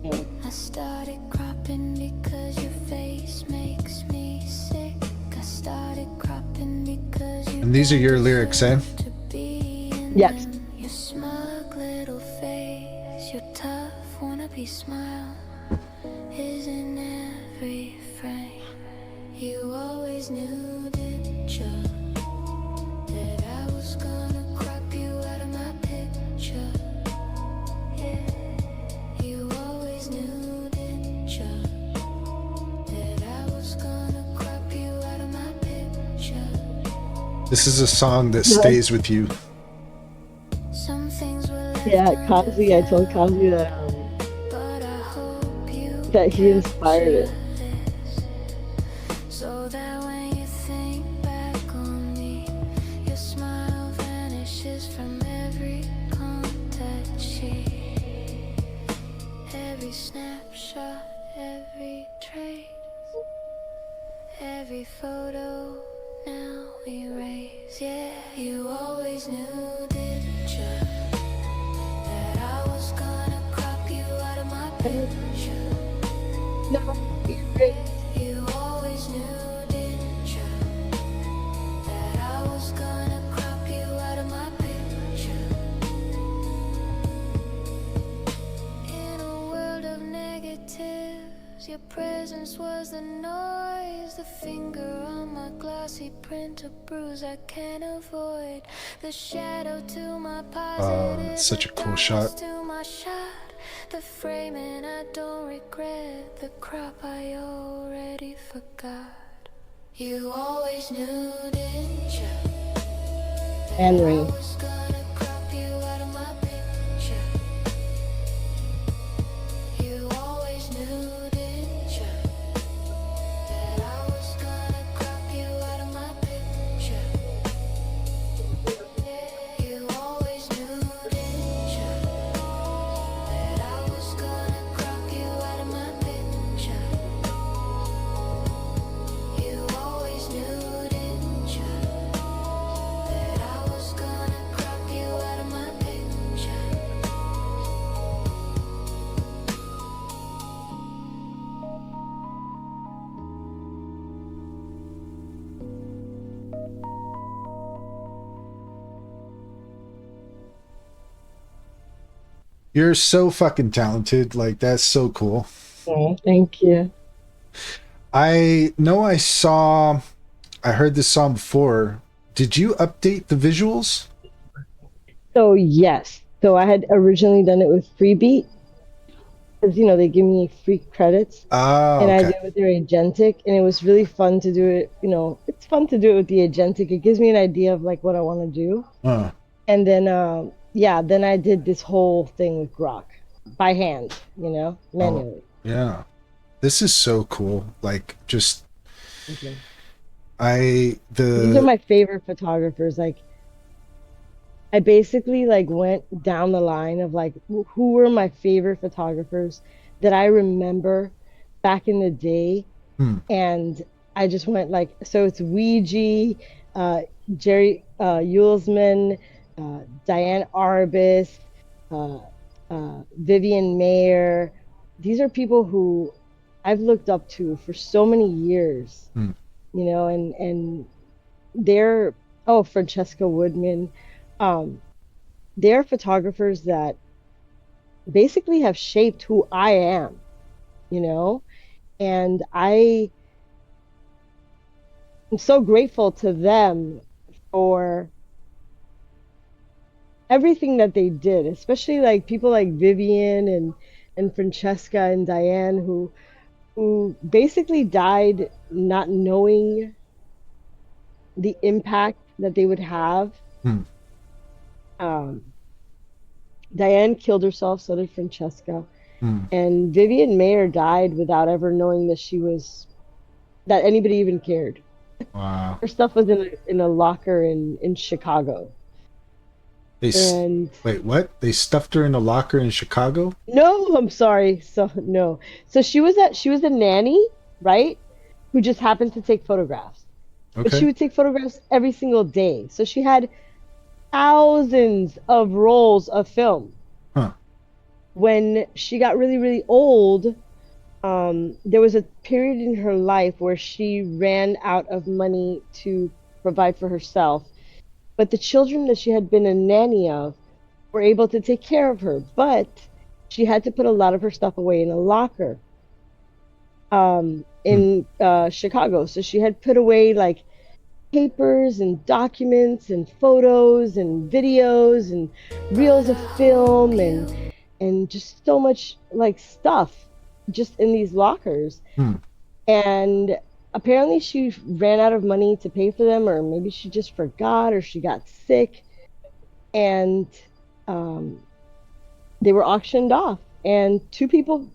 S1: Yeah.
S3: I started cropping because your face makes me sick. I started cropping because you
S2: And these are
S3: don't
S2: your lyrics, eh?
S3: deserve to be in
S1: Yes.
S3: them. Your smug little face, your tough wannabe smile is in every frame. You always knew, didn't you, that I was gonna crop you out of my picture? Yeah. You always knew, didn't you, that I was gonna crop you out of my picture?
S2: This is a song that
S1: No,
S2: stays with you.
S3: Some things were
S1: yeah,
S3: left
S1: Kazi. I told Kazi that
S3: undeveloped, but I hope you
S1: that he inspired
S3: capture
S1: it.
S3: this, so that when you think back on me, your smile vanishes from every contact sheet, every snapshot, every trace, every photo now erased. Yeah, you always knew, didn't you, that I was gonna crop you out of my picture?
S1: No, erase.
S3: You always knew, didn't you, that I was gonna crop you out of my picture? In a world of negatives, your presence was the noise. The finger on my glossy print, a bruise I can't avoid. The shadow to my positive,
S2: It's such a
S3: the
S2: cool
S3: darkness
S2: shot.
S3: to my shot. The framing I don't regret, the crop I already forgot. You always knew, didn't you, that
S1: And
S3: I
S1: ring.
S3: was gonna crop you out of my picture? You always knew, didn't you, that I was gonna crop you out of my picture? You always knew, didn't you, that I was gonna crop you out of my picture? You always knew, didn't you, that I was gonna crop you out of my picture?
S2: You're so fucking talented. Like, that's so cool.
S1: Oh, thank you.
S2: I know I heard this song before. Did you update the visuals?
S1: So yes. So I had originally done it with Freebeat because they give me free credits,
S2: Ah,
S1: and I
S2: okay.
S1: did it with their agentic, and it was really fun to do it. It's fun to do it with the agentic. It gives me an idea of like what I want to do,
S2: Uh,
S1: and then yeah, then I did this whole thing with Grok by hand,
S2: oh,
S1: manually.
S2: yeah. This is so cool. Like, just
S1: Okay.
S2: I
S1: These are
S2: the
S1: my favorite photographers. Like I basically like went down the line of like who were my favorite photographers that I remember back in the day,
S2: hmm,
S1: and I just went like, so it's Ouija, uh, Jerry Yulesman, Diane Arbus, uh, Vivian Mayer. These are people who I've looked up to for so many years,
S2: hmm,
S1: and they're, oh, Francesca Woodman. Um, they're photographers that basically have shaped who I am, you know, and I am so grateful to them for everything that they did, especially like people like Vivian and Francesca and Diane who basically died not knowing the impact that they would have.
S2: hmm.
S1: Um, Diane killed herself, so did Francesca.
S2: Hmm.
S1: And Vivian Mayer died without ever knowing that she was that anybody even cared.
S2: Wow.
S1: Her stuff was in a locker in Chicago.
S2: They
S1: And
S2: wait, what? They stuffed her in a locker in Chicago?
S1: no, I'm sorry. So no. So she was a nanny, right? Who just happened to take photographs. But she
S2: Okay.
S1: would take photographs every single day. So she had thousands of rolls of film.
S2: Huh.
S1: When she got really, really old, there was a period in her life where she ran out of money to provide for herself. But the children that she had been a nanny of were able to take care of her. But she had to put a lot of her stuff away in a locker
S2: Hmm.
S1: in Chicago. So she had put away like papers and documents and photos and videos and reels
S3: But
S1: of
S3: I hope
S1: film
S3: you
S1: and just so much like stuff just in these lockers.
S2: Hmm.
S1: And apparently she ran out of money to pay for them, or maybe she just forgot, or she got sick, and um, they were auctioned off. And two people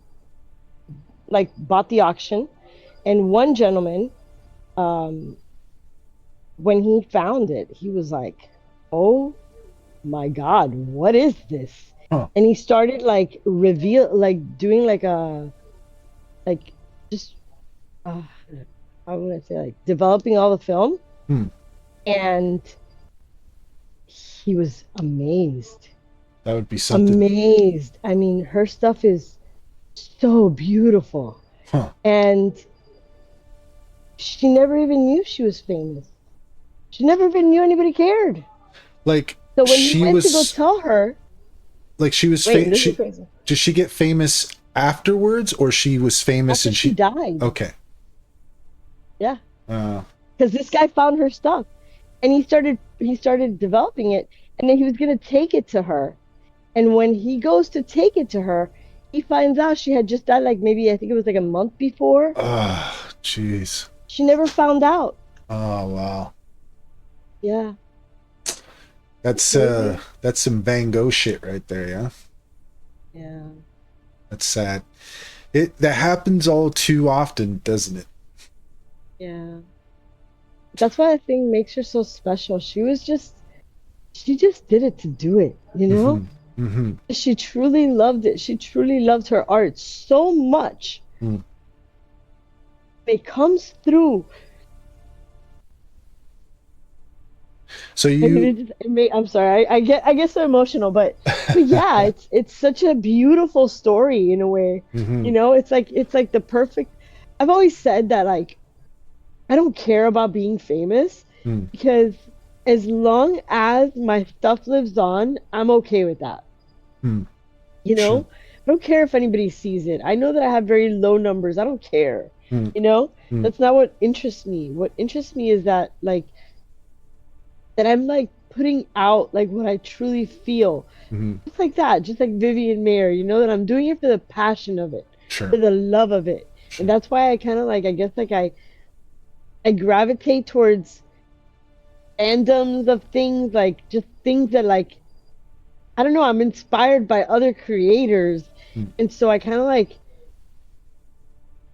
S1: like bought the auction, and one gentleman, um, when he found it, he was like, "Oh my God, what is this?"
S2: Huh.
S1: And he started like like doing like a like just uh, how would I say, like developing all the film,
S2: Hmm.
S1: and he was amazed.
S2: That would be something.
S1: Amazed. I mean, her stuff is so beautiful.
S2: Huh.
S1: And she never even knew she was famous. She never even knew anybody cared.
S2: Like
S1: So when he
S2: she
S1: went to go
S2: was
S1: tell her,
S2: like she was
S1: wait, this is
S2: she
S1: crazy.
S2: did she get famous afterwards or she was famous
S1: After
S2: and
S1: she
S2: she
S1: died,
S2: okay.
S1: yeah,
S2: Uh
S1: because this guy found her stuff, and he started developing it, and then he was gonna take it to her. And when he goes to take it to her, he finds out she had just died, like maybe I think it was like a month before.
S2: jeez.
S1: She never found out.
S2: Oh wow.
S1: Yeah, crazy.
S2: That's some Van Gogh shit right there, yeah.
S1: Yeah,
S2: That's sad. It that happens all too often, doesn't it?
S1: yeah. That's what I think makes her so special. She just did it to do it, you know?
S2: Mm-hmm. Mm-hmm.
S1: She truly loved it. She truly loved her art so much.
S2: Mm.
S1: It comes through.
S2: So
S1: I mean,
S2: you
S1: I'm sorry. I get so emotional, but yeah, it's such a beautiful story in a way.
S2: hmm
S1: It's like the perfect. I've always said that like I don't care about being famous
S2: mm,
S1: because as long as my stuff lives on, I'm okay with that.
S2: mm,
S1: You
S2: sure.
S1: know, I don't care if anybody sees it. I know that I have very low numbers. I don't care.
S2: Mm,
S1: You know,
S2: mm,
S1: that's not what interests me. What interests me is that that I'm like putting out like what I truly feel.
S2: hmm
S1: Just like that, just like Vivian Mayer, that I'm doing it for the passion of it,
S2: Sure.
S1: for the love of it. And
S2: Sure.
S1: that's why I kind of like I guess like I gravitate towards fandoms of things, like just things that like I don't know, I'm inspired by other creators.
S2: Mm,
S1: And so I kind of like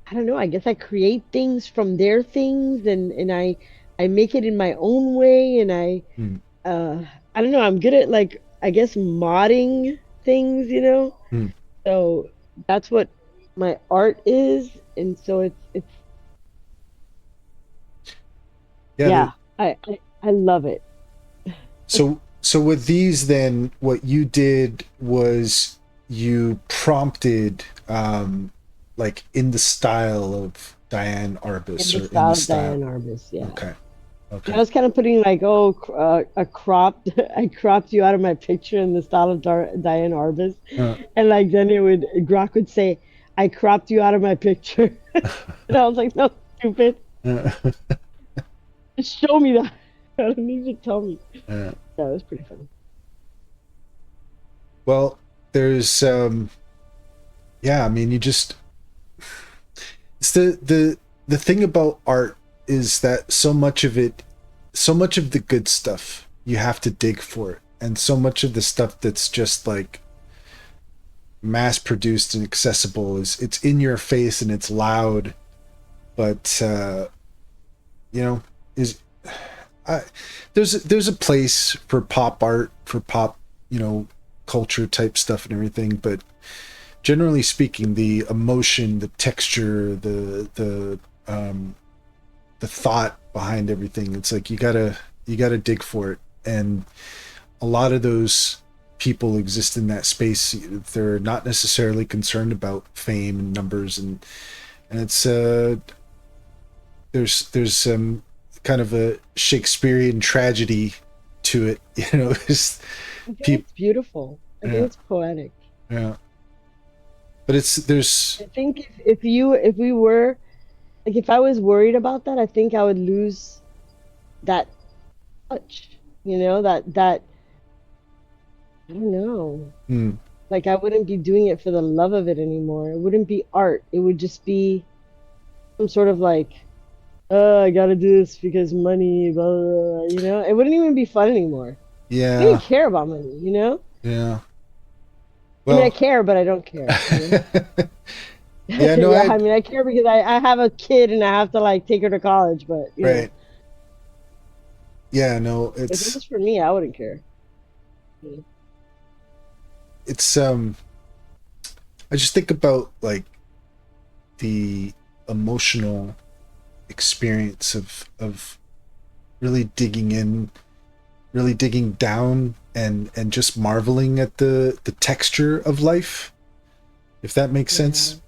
S1: I don't know, I guess I create things from their things, and I make it in my own way, and
S2: mm,
S1: uh I don't know, I'm good at like I guess modding things.
S2: mm.
S1: So that's what my art is, and so it's
S2: Yeah.
S1: yeah, I love it.
S2: So with these, then what you did was you prompted, like in the style of Diane
S1: In
S2: Arbus,
S1: the
S2: or in the
S1: style of
S2: style.
S1: Diane Arbus, yeah.
S2: Okay.
S1: I
S2: Okay.
S1: was kind of putting like, oh, a cropped, I cropped you out of my picture in the style of Diane Arbus,
S2: Uh,
S1: and like then Grok would say, I cropped you out of my picture, and I was like, no, stupid,
S2: uh,
S1: just show me that. I don't need you to tell me.
S2: uh.
S1: Yeah, it was pretty funny.
S2: Well, there's yeah, I mean, you just it's the thing about art is that so much of the good stuff you have to dig for it, and so much of the stuff that's just like mass produced and accessible is it's in your face and it's loud but you know, is I, there's a place for pop art, for pop, you know, culture type stuff and everything, but generally speaking, the emotion, the texture, the thought behind everything, it's like you gotta dig for it. And a lot of those people exist in that space. They're not necessarily concerned about fame and numbers, and it's there's kind of a Shakespearean tragedy to it, you know. Is
S1: I think
S2: people,
S1: it's beautiful. I think
S2: yeah,
S1: it's poetic.
S2: yeah, but it's there's
S1: I think if we were like if I was worried about that, I think I would lose that touch. You know, that I don't know.
S2: mm,
S1: Like I wouldn't be doing it for the love of it anymore. It wouldn't be art. It would just be some sort of like, I gotta do this because money, blah, blah, blah, you know? It wouldn't even be fun anymore. I don't even
S2: yeah,
S1: care about money, you know?
S2: yeah.
S1: I mean, I
S2: Well,
S1: care, but I don't care, you know?
S2: yeah, no,
S1: Yeah,
S2: I
S1: I mean, I care because I have a kid and I have to like take her to college, but you know,
S2: right, yeah, no,
S1: if it was for me, I wouldn't care. Mm.
S2: it's I just think about like the emotional experience of really digging in, really digging down, and just marveling at the texture of life, if that makes
S1: Yeah,
S2: sense.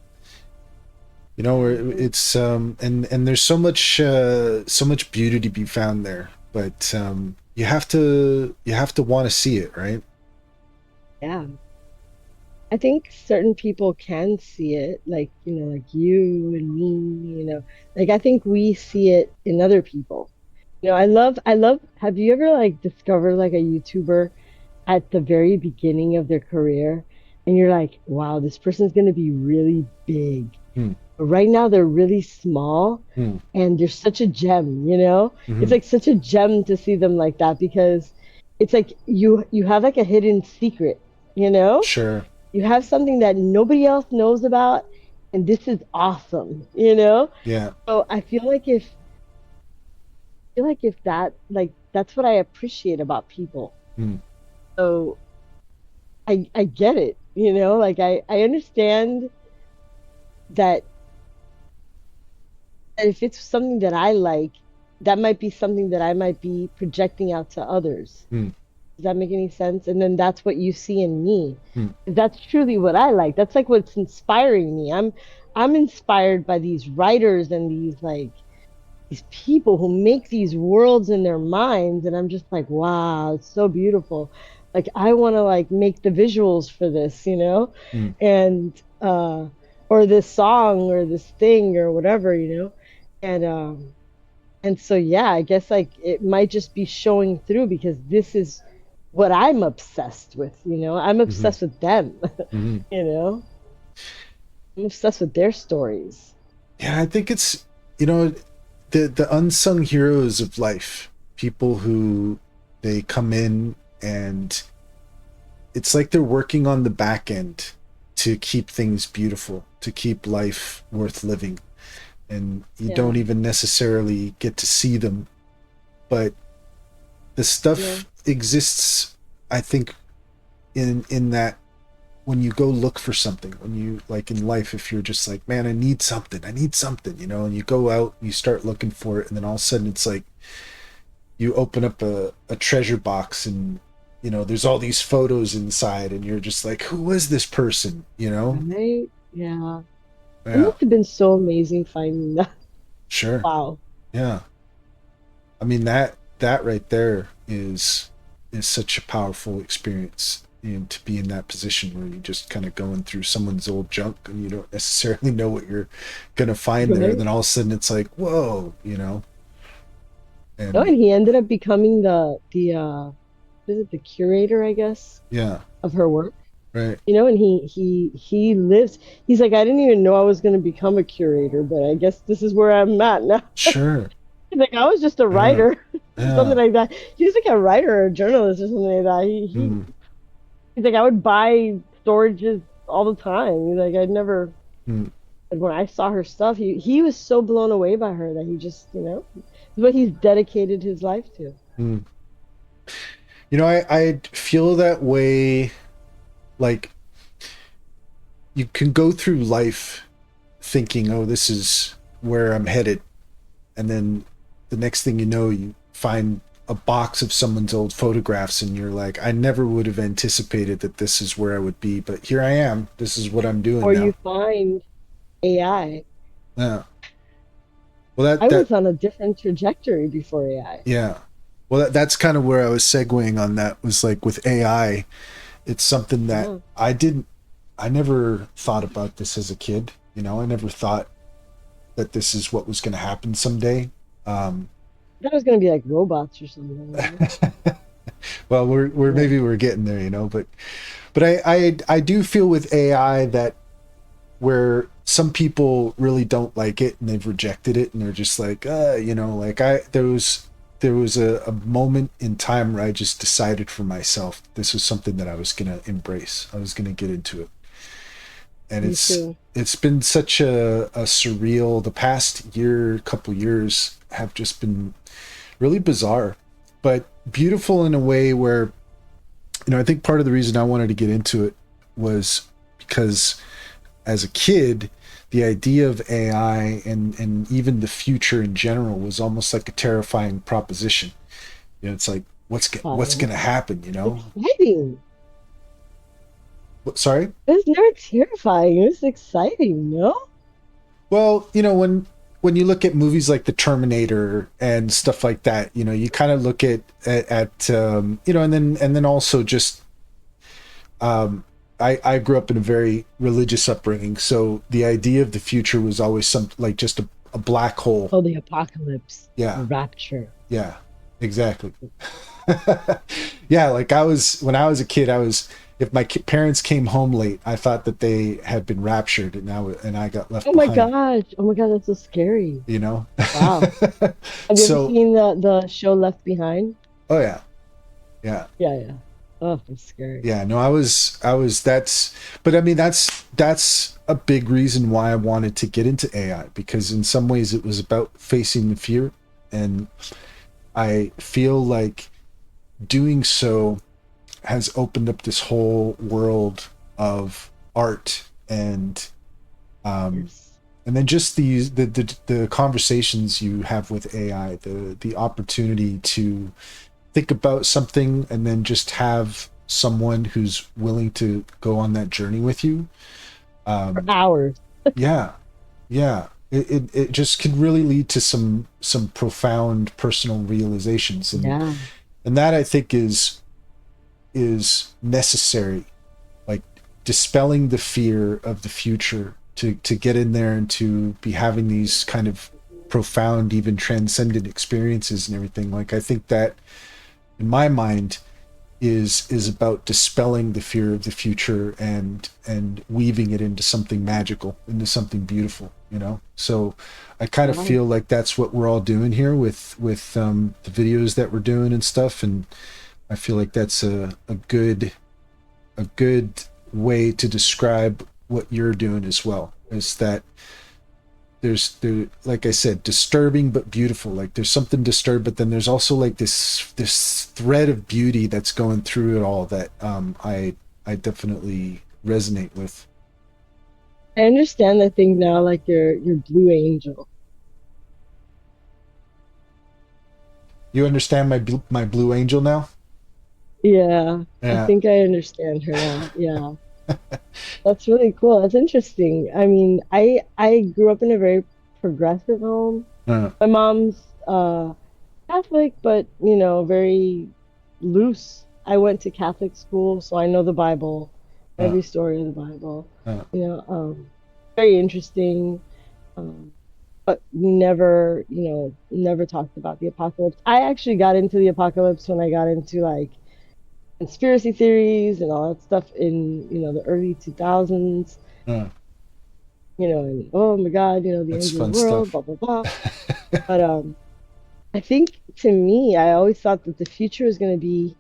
S2: You know, where
S1: mhm.
S2: it's and there's so much beauty to be found there, but you have to want to see it, right?
S1: Yeah. I think certain people can see it, like, you know, like you and me, you know, like I think we see it in other people. You know, I love, have you ever like discovered like a YouTuber at the very beginning of their career and you're like, wow, this person's going to be really big.
S2: Hmm.
S1: But right now they're really small
S2: Hmm.
S1: and they're such a gem, you know? It's
S2: Hmm.
S1: like such a gem to see them like that because it's like you have like a hidden secret, you know?
S2: Sure.
S1: You have something that nobody else knows about and this is awesome, you know?
S2: Yeah.
S1: So I feel like if that like that's what I appreciate about people.
S2: Hmm.
S1: So I get it, you know, like I understand that if it's something that I like, that might be something that I might be projecting out to others.
S2: Hmm.
S1: Does that make any sense? And then that's what you see in me.
S2: Hmm.
S1: That's truly what I like. That's like what's inspiring me. I'm inspired by these writers and these people who make these worlds in their minds and I'm just like, wow, it's so beautiful. Like I want to like make the visuals for this, you know?
S2: Hmm.
S1: And or this song or this thing or whatever, you know? And and so yeah, I guess like it might just be showing through because this is what I'm obsessed with, you know? I'm
S2: Hmm.
S1: obsessed with them,
S2: Hmm.
S1: you know? I'm obsessed with their stories.
S2: Yeah, I think it's, you know, the unsung heroes of life, people who they come in and it's like they're working on the back end to keep things beautiful, to keep life worth living. And you
S1: Yeah.
S2: don't even necessarily get to see them, but the
S1: Yeah.
S2: stuff exists, I think, in that when you go look for something, when you like in life, if you're just like, man, I need something, you know, and you go out and you start looking for it, and then all of a sudden it's like you open up a treasure box and you know there's all these photos inside and you're just like, who was this person, you know?
S1: Right? Yeah. It
S2: Yeah,
S1: must have been so amazing finding that.
S2: sure.
S1: Wow.
S2: Yeah, I mean that right there is such a powerful experience, and to be in that position where you're just kind of going through someone's old junk and you don't necessarily know what you're gonna find there, and
S1: Right?
S2: then all of a sudden it's like, whoa, you know.
S1: No,
S2: And
S1: and he ended up becoming the what is it, the curator, I guess,
S2: yeah,
S1: of her work.
S2: right,
S1: You know, and he lives. He's like, I didn't even know I was going to become a curator, but I guess this is where I'm at now.
S2: sure,
S1: He's like, I was just a
S2: yeah,
S1: writer, something
S2: yeah,
S1: like that. He was like a writer or a journalist or something like that.
S2: mm,
S1: He's like, I would buy storages all the time. He's like, I'd never
S2: mm,
S1: And when I saw her stuff, he was so blown away by her that he just, it's what he's dedicated his life to.
S2: Mm. You know, I feel that way. Like, you can go through life thinking, oh, this is where I'm headed. And then the next thing you know, you find a box of someone's old photographs and you're like, I never would have anticipated that this is where I would be, but here I am. This is what I'm doing
S1: Or
S2: now.
S1: you find AI.
S2: Yeah. Well,
S1: I was on a different trajectory before AI.
S2: yeah. Well, that's kind of where I was segueing on that, was like with AI. It's something that
S1: Yeah.
S2: I never thought about this as a kid. You know, I never thought that this is what was going to happen someday. Um,
S1: I thought it was gonna be like robots or something.
S2: well, we're
S1: Yeah.
S2: maybe we're getting there, you know, but I do feel with AI that where some people really don't like it and they've rejected it and they're just like, you know, like there was a moment in time where I just decided for myself this was something that I was gonna embrace. I was gonna get into it. And
S1: Me too.
S2: it's been such a surreal, the past year, couple years have just been really bizarre, but beautiful in a way where, you know, I think part of the reason I wanted to get into it was because as a kid, the idea of AI and even the future in general was almost like a terrifying proposition. You know, it's like what's
S1: Um,
S2: going to happen, you know?
S1: exciting.
S2: Sorry?
S1: It was never terrifying. It was exciting, no?
S2: Well, you know, when you look at movies like The Terminator and stuff like that, you know, you kind of look at you know, and then also just I grew up in a very religious upbringing, so the idea of the future was always some like just a black hole.
S1: Oh, the apocalypse,
S2: Yeah,
S1: the rapture.
S2: yeah, exactly. Yeah, like when I was a kid, I was if my parents came home late, I thought that they had been raptured and I got left
S1: Oh my
S2: behind.
S1: gosh. Oh my God, that's so scary.
S2: You know.
S1: Wow. Have you ever
S2: So,
S1: seen the show Left Behind?
S2: oh yeah, yeah.
S1: Yeah, yeah. Oh, it's scary.
S2: Yeah, no, I was that's but I mean that's a big reason why I wanted to get into AI, because in some ways it was about facing the fear, and I feel like doing so has opened up this whole world of art um
S1: Yes.
S2: and then just the conversations you have with AI, the opportunity to think about something and then just have someone who's willing to go on that journey with you.
S1: For
S2: um
S1: hours.
S2: yeah, yeah, it just can really lead to some profound personal realizations,
S1: Yeah.
S2: and that I think is necessary, like dispelling the fear of the future to get in there and to be having these kind of profound, even transcendent experiences and everything. Like, I think that in my mind is about dispelling the fear of the future and weaving it into something magical, into something beautiful, you know. So I kind of
S1: Wow.
S2: feel like that's what we're all doing here with the videos that we're doing and stuff, and I feel like that's a good way to describe what you're doing as well, is that there, like I said, disturbing but beautiful. Like, there's something disturbed, but then there's also like this thread of beauty that's going through it all that I definitely resonate with.
S1: I understand the thing now, like your Blue Angel.
S2: You understand my blue angel now?
S1: Yeah. I
S2: Yeah.
S1: think I understand her now. Yeah. That's really cool. That's interesting. I mean, I grew up in a very progressive home.
S2: uh,
S1: My mom's Catholic, but very loose. I went to Catholic school, so I know the Bible,
S2: uh,
S1: every story of the Bible.
S2: uh,
S1: You know, very interesting. Um, but we never talked about the apocalypse. I actually got into the apocalypse when I got into like conspiracy theories and all that stuff in, the early 2000s,
S2: uh,
S1: and oh my God, the
S2: that's
S1: end of the
S2: fun
S1: world,
S2: stuff.
S1: blah, blah, blah. But I think to me, I always thought that the future was going to be,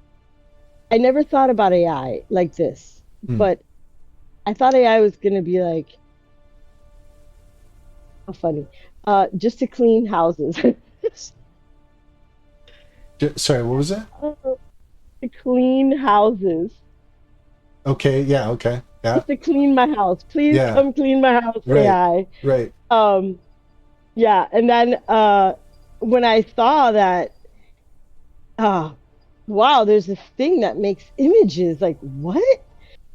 S1: I never thought about AI like this,
S2: Hmm.
S1: but I thought AI was going to be like How funny. Just to clean houses.
S2: Sorry, what was that?
S1: To clean houses.
S2: Okay, yeah, okay, yeah,
S1: Just to clean my house. Please
S2: yeah,
S1: come clean my house,
S2: right,
S1: AI.
S2: right,
S1: Um, yeah, and then when I saw that, uh, wow, there's this thing that makes images. Like, what?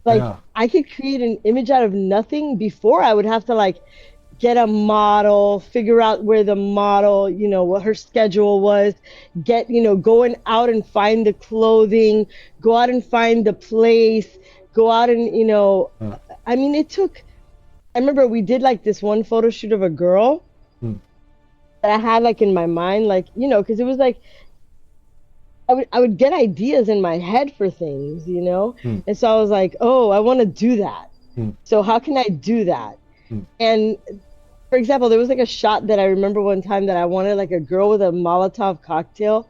S1: Like,
S2: yeah,
S1: I could create an image out of nothing. Before I would have to like get a model, figure out where the model, what her schedule was, going out and find the clothing, go out and find the place, go out and,
S2: uh,
S1: I mean, I remember we did like this one photo shoot of a girl
S2: mm,
S1: that I had like in my mind, like, because it was like, I would get ideas in my head for things.
S2: mm,
S1: And so I was like, oh, I want to do that.
S2: mm,
S1: So how can I do that?
S2: mm,
S1: And for example, there was like a shot that I remember one time that I wanted like a girl with a Molotov cocktail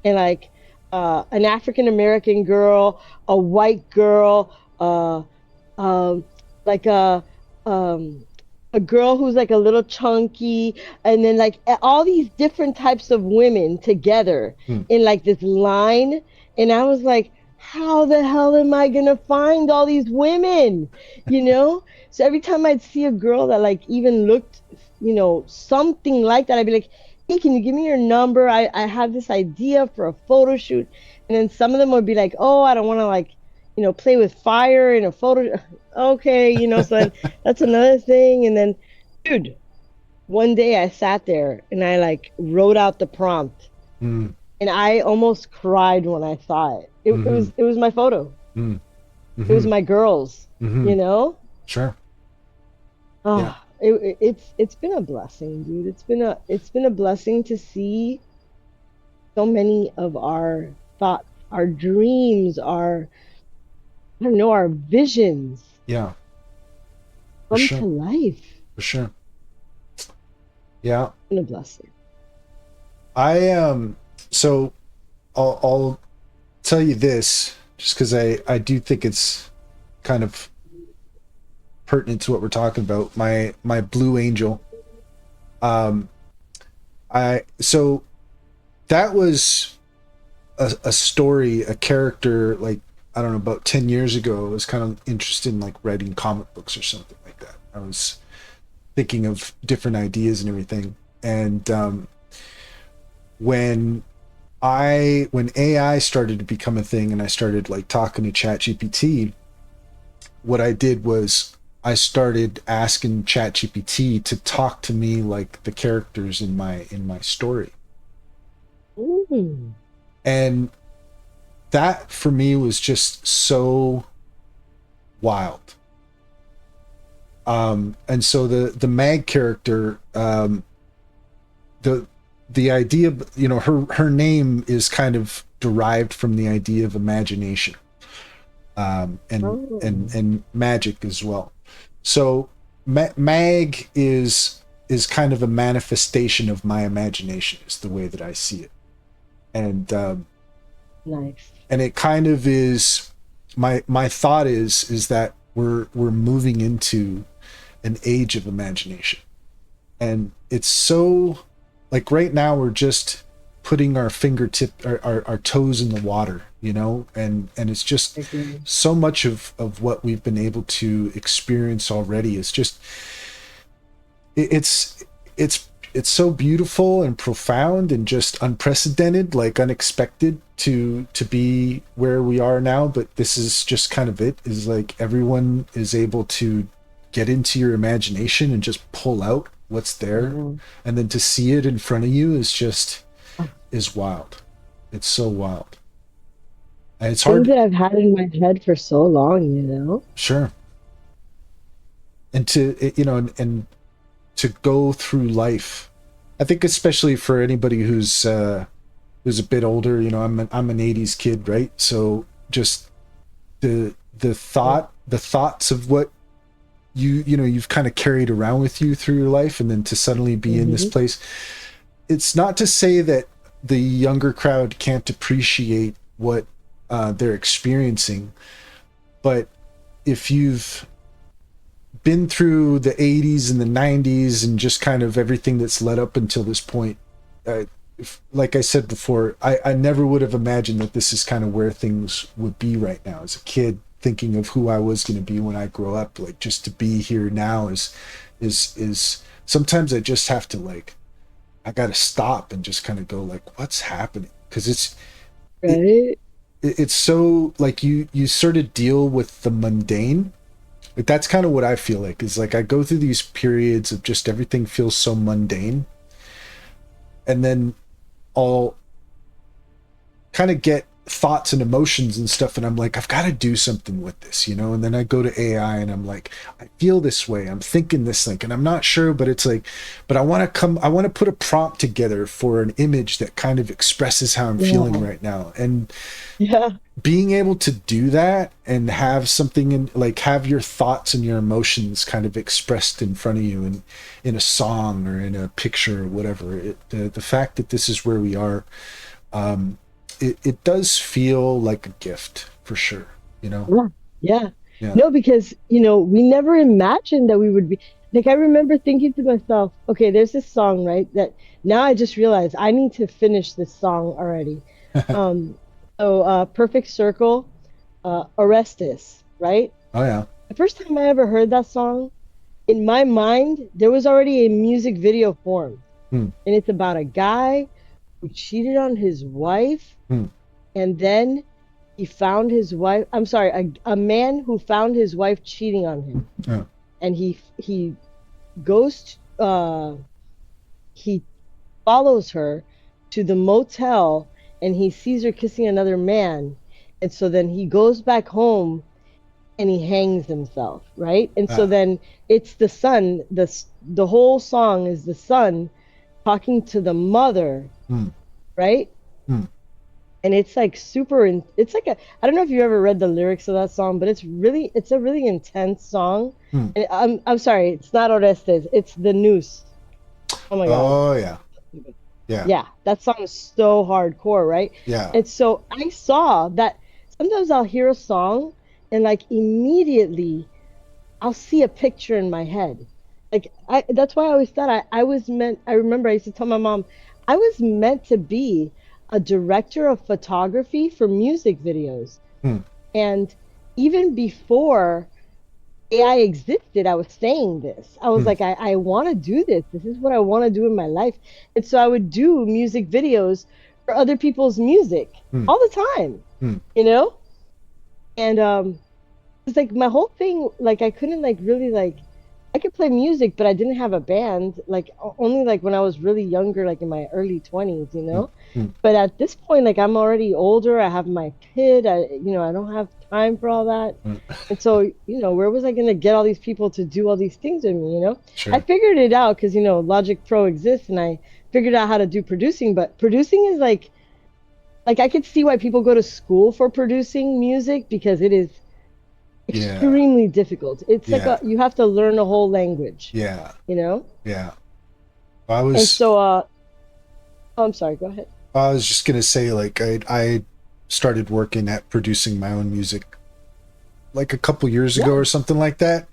S1: and like an African American girl, a white girl, um, like a girl who's like a little chunky, and then like all these different types of women together
S2: mm.
S1: in like this line. And I was like, how the hell am I gonna find all these women? So every time I'd see a girl that like even looked, something like that, I'd be like, hey, can you give me your number? I have this idea for a photo shoot. And then some of them would be like, oh, I don't want to like, play with fire in a photo. Okay, so then that's another thing. And then, dude, one day I sat there and I like wrote out the prompt
S2: Mm,
S1: and I almost cried when I saw it. It, it
S2: mm-hmm,
S1: was it was my photo.
S2: mm,
S1: It was
S2: mm-hmm,
S1: my girls,
S2: mm-hmm.
S1: you know?
S2: Sure. Yeah.
S1: Oh, it's been a blessing, dude. It's been a blessing to see so many of our thoughts, our dreams, our I don't know, our visions
S2: Yeah. For
S1: come
S2: sure.
S1: to life.
S2: For sure. Yeah.
S1: It's been a blessing.
S2: I so I'll tell you this just because I do think it's kind of pertinent to what we're talking about. My Blue Angel. Um I so that was a story, a character, like I don't know, about 10 years ago. I was kind of interested in like writing comic books or something like that. I was thinking of different ideas and everything. And when when AI started to become a thing and I started like talking to ChatGPT, what I did was I started asking ChatGPT to talk to me like the characters in my story.
S1: Ooh,
S2: And that for me was just so wild. And so the Mag character, the the idea, her name is kind of derived from the idea of imagination, and
S1: oh,
S2: and magic as well. So Mag is kind of a manifestation of my imagination, is the way that I see it. And
S1: nice.
S2: it kind of is, my thought is that we're moving into an age of imagination. And it's so, like, right now we're just putting our fingertip, our toes in the water, and it's just
S1: I agree.
S2: so much of what we've been able to experience already is just, it's it's so beautiful and profound and just unprecedented, like unexpected to be where we are now. But this is just kind of it, is like everyone is able to get into your imagination and just pull out what's there,
S1: Mhm.
S2: and then to see it in front of you is just, is wild. It's so wild, and it's
S1: Things
S2: hard.
S1: that I've had in my head for so long.
S2: Sure. And and to go through life, I think especially for anybody who's a bit older, I'm an 80s kid, right? So just the thoughts of what you've kind of carried around with you through your life, and then to suddenly be in this
S1: Mm-hmm.
S2: place. It's not to say that the younger crowd can't appreciate what they're experiencing, but if you've been through the 80s and the 90s and just kind of everything that's led up until this point, uh, like I said before, I never would have imagined that this is kind of where things would be right now. As a kid, thinking of who I was going to be when I grow up, like just to be here now is sometimes I just have to like, I got to stop and just kind of go like, what's happening? Because it,
S1: Right?
S2: it's so like you sort of deal with the mundane. Like that's kind of what I feel like, is like I go through these periods of just everything feels so mundane, and then I'll kind of get thoughts and emotions and stuff, and I'm like, I've got to do something with this, you know. And then I go to AI and I'm like, I feel this way, I'm thinking this thing, and I'm not sure, but it's like, but I want to put a prompt together for an image that kind of expresses how I'm feeling
S1: Yeah.
S2: right now. And
S1: Yeah.
S2: being able to do that and have something in, like, have your thoughts and your emotions kind of expressed in front of you in a song or in a picture or whatever, the fact that this is where we are, it does feel like a gift for sure, you know.
S1: Yeah. Yeah.
S2: Yeah.
S1: No, because, we never imagined that we would be like, I remember thinking to myself, okay, there's this song, right? That now I just realized I need to finish this song already. Um, Perfect Circle, Orestes, right?
S2: Oh yeah.
S1: The first time I ever heard that song, in my mind, there was already a music video formed.
S2: Hmm.
S1: And it's about a guy who cheated on his wife,
S2: Hmm.
S1: and then he found his wife. I'm sorry, a man who found his wife cheating on him,
S2: Oh.
S1: and he goes, he follows her to the motel, and he sees her kissing another man, and so then he goes back home and he hangs himself, right? And so
S2: Ah.
S1: then it's the son. The whole song is the son talking to the mother,
S2: Hmm.
S1: right?
S2: Hmm.
S1: And it's like super. It's like a. I don't know if you ever read the lyrics of that song, but it's a really intense song.
S2: Hmm.
S1: And I'm sorry, it's not Orestes. It's the Noose. Oh my God.
S2: Oh yeah. Yeah.
S1: Yeah, that song is so hardcore, right?
S2: Yeah.
S1: And so I saw that sometimes I'll hear a song and like immediately I'll see a picture in my head. That's why I always thought I was meant. I remember I used to tell my mom I was meant to be a director of photography for music videos.
S2: Hmm.
S1: And even before AI existed, I was saying this. I was
S2: Hmm.
S1: like, I want to do this. This is what I want to do in my life. And so I would do music videos for other people's music
S2: Hmm.
S1: all the time,
S2: Hmm.
S1: you know? And it's like my whole thing, like I couldn't like really like I could play music, but I didn't have a band, like only like when I was really younger, like in my early 20s, you
S2: Hmm.
S1: know?
S2: Hmm.
S1: But at this point, like I'm already older, I have my kid, I don't have time for all that.
S2: Hmm.
S1: And so, where was I gonna get all these people to do all these things with me, you know? I
S2: Sure.
S1: figured it out because, Logic Pro exists and I figured out how to do producing, but producing is like I could see why people go to school for producing music because it is
S2: Yeah.
S1: extremely difficult. It's like
S2: Yeah.
S1: you have to learn a whole language,
S2: Yeah.
S1: you know?
S2: Yeah. I
S1: And
S2: was
S1: so oh, I'm sorry, go ahead.
S2: I was just gonna say, like, I started working at producing my own music like a couple years ago
S1: Yeah,
S2: or something like that,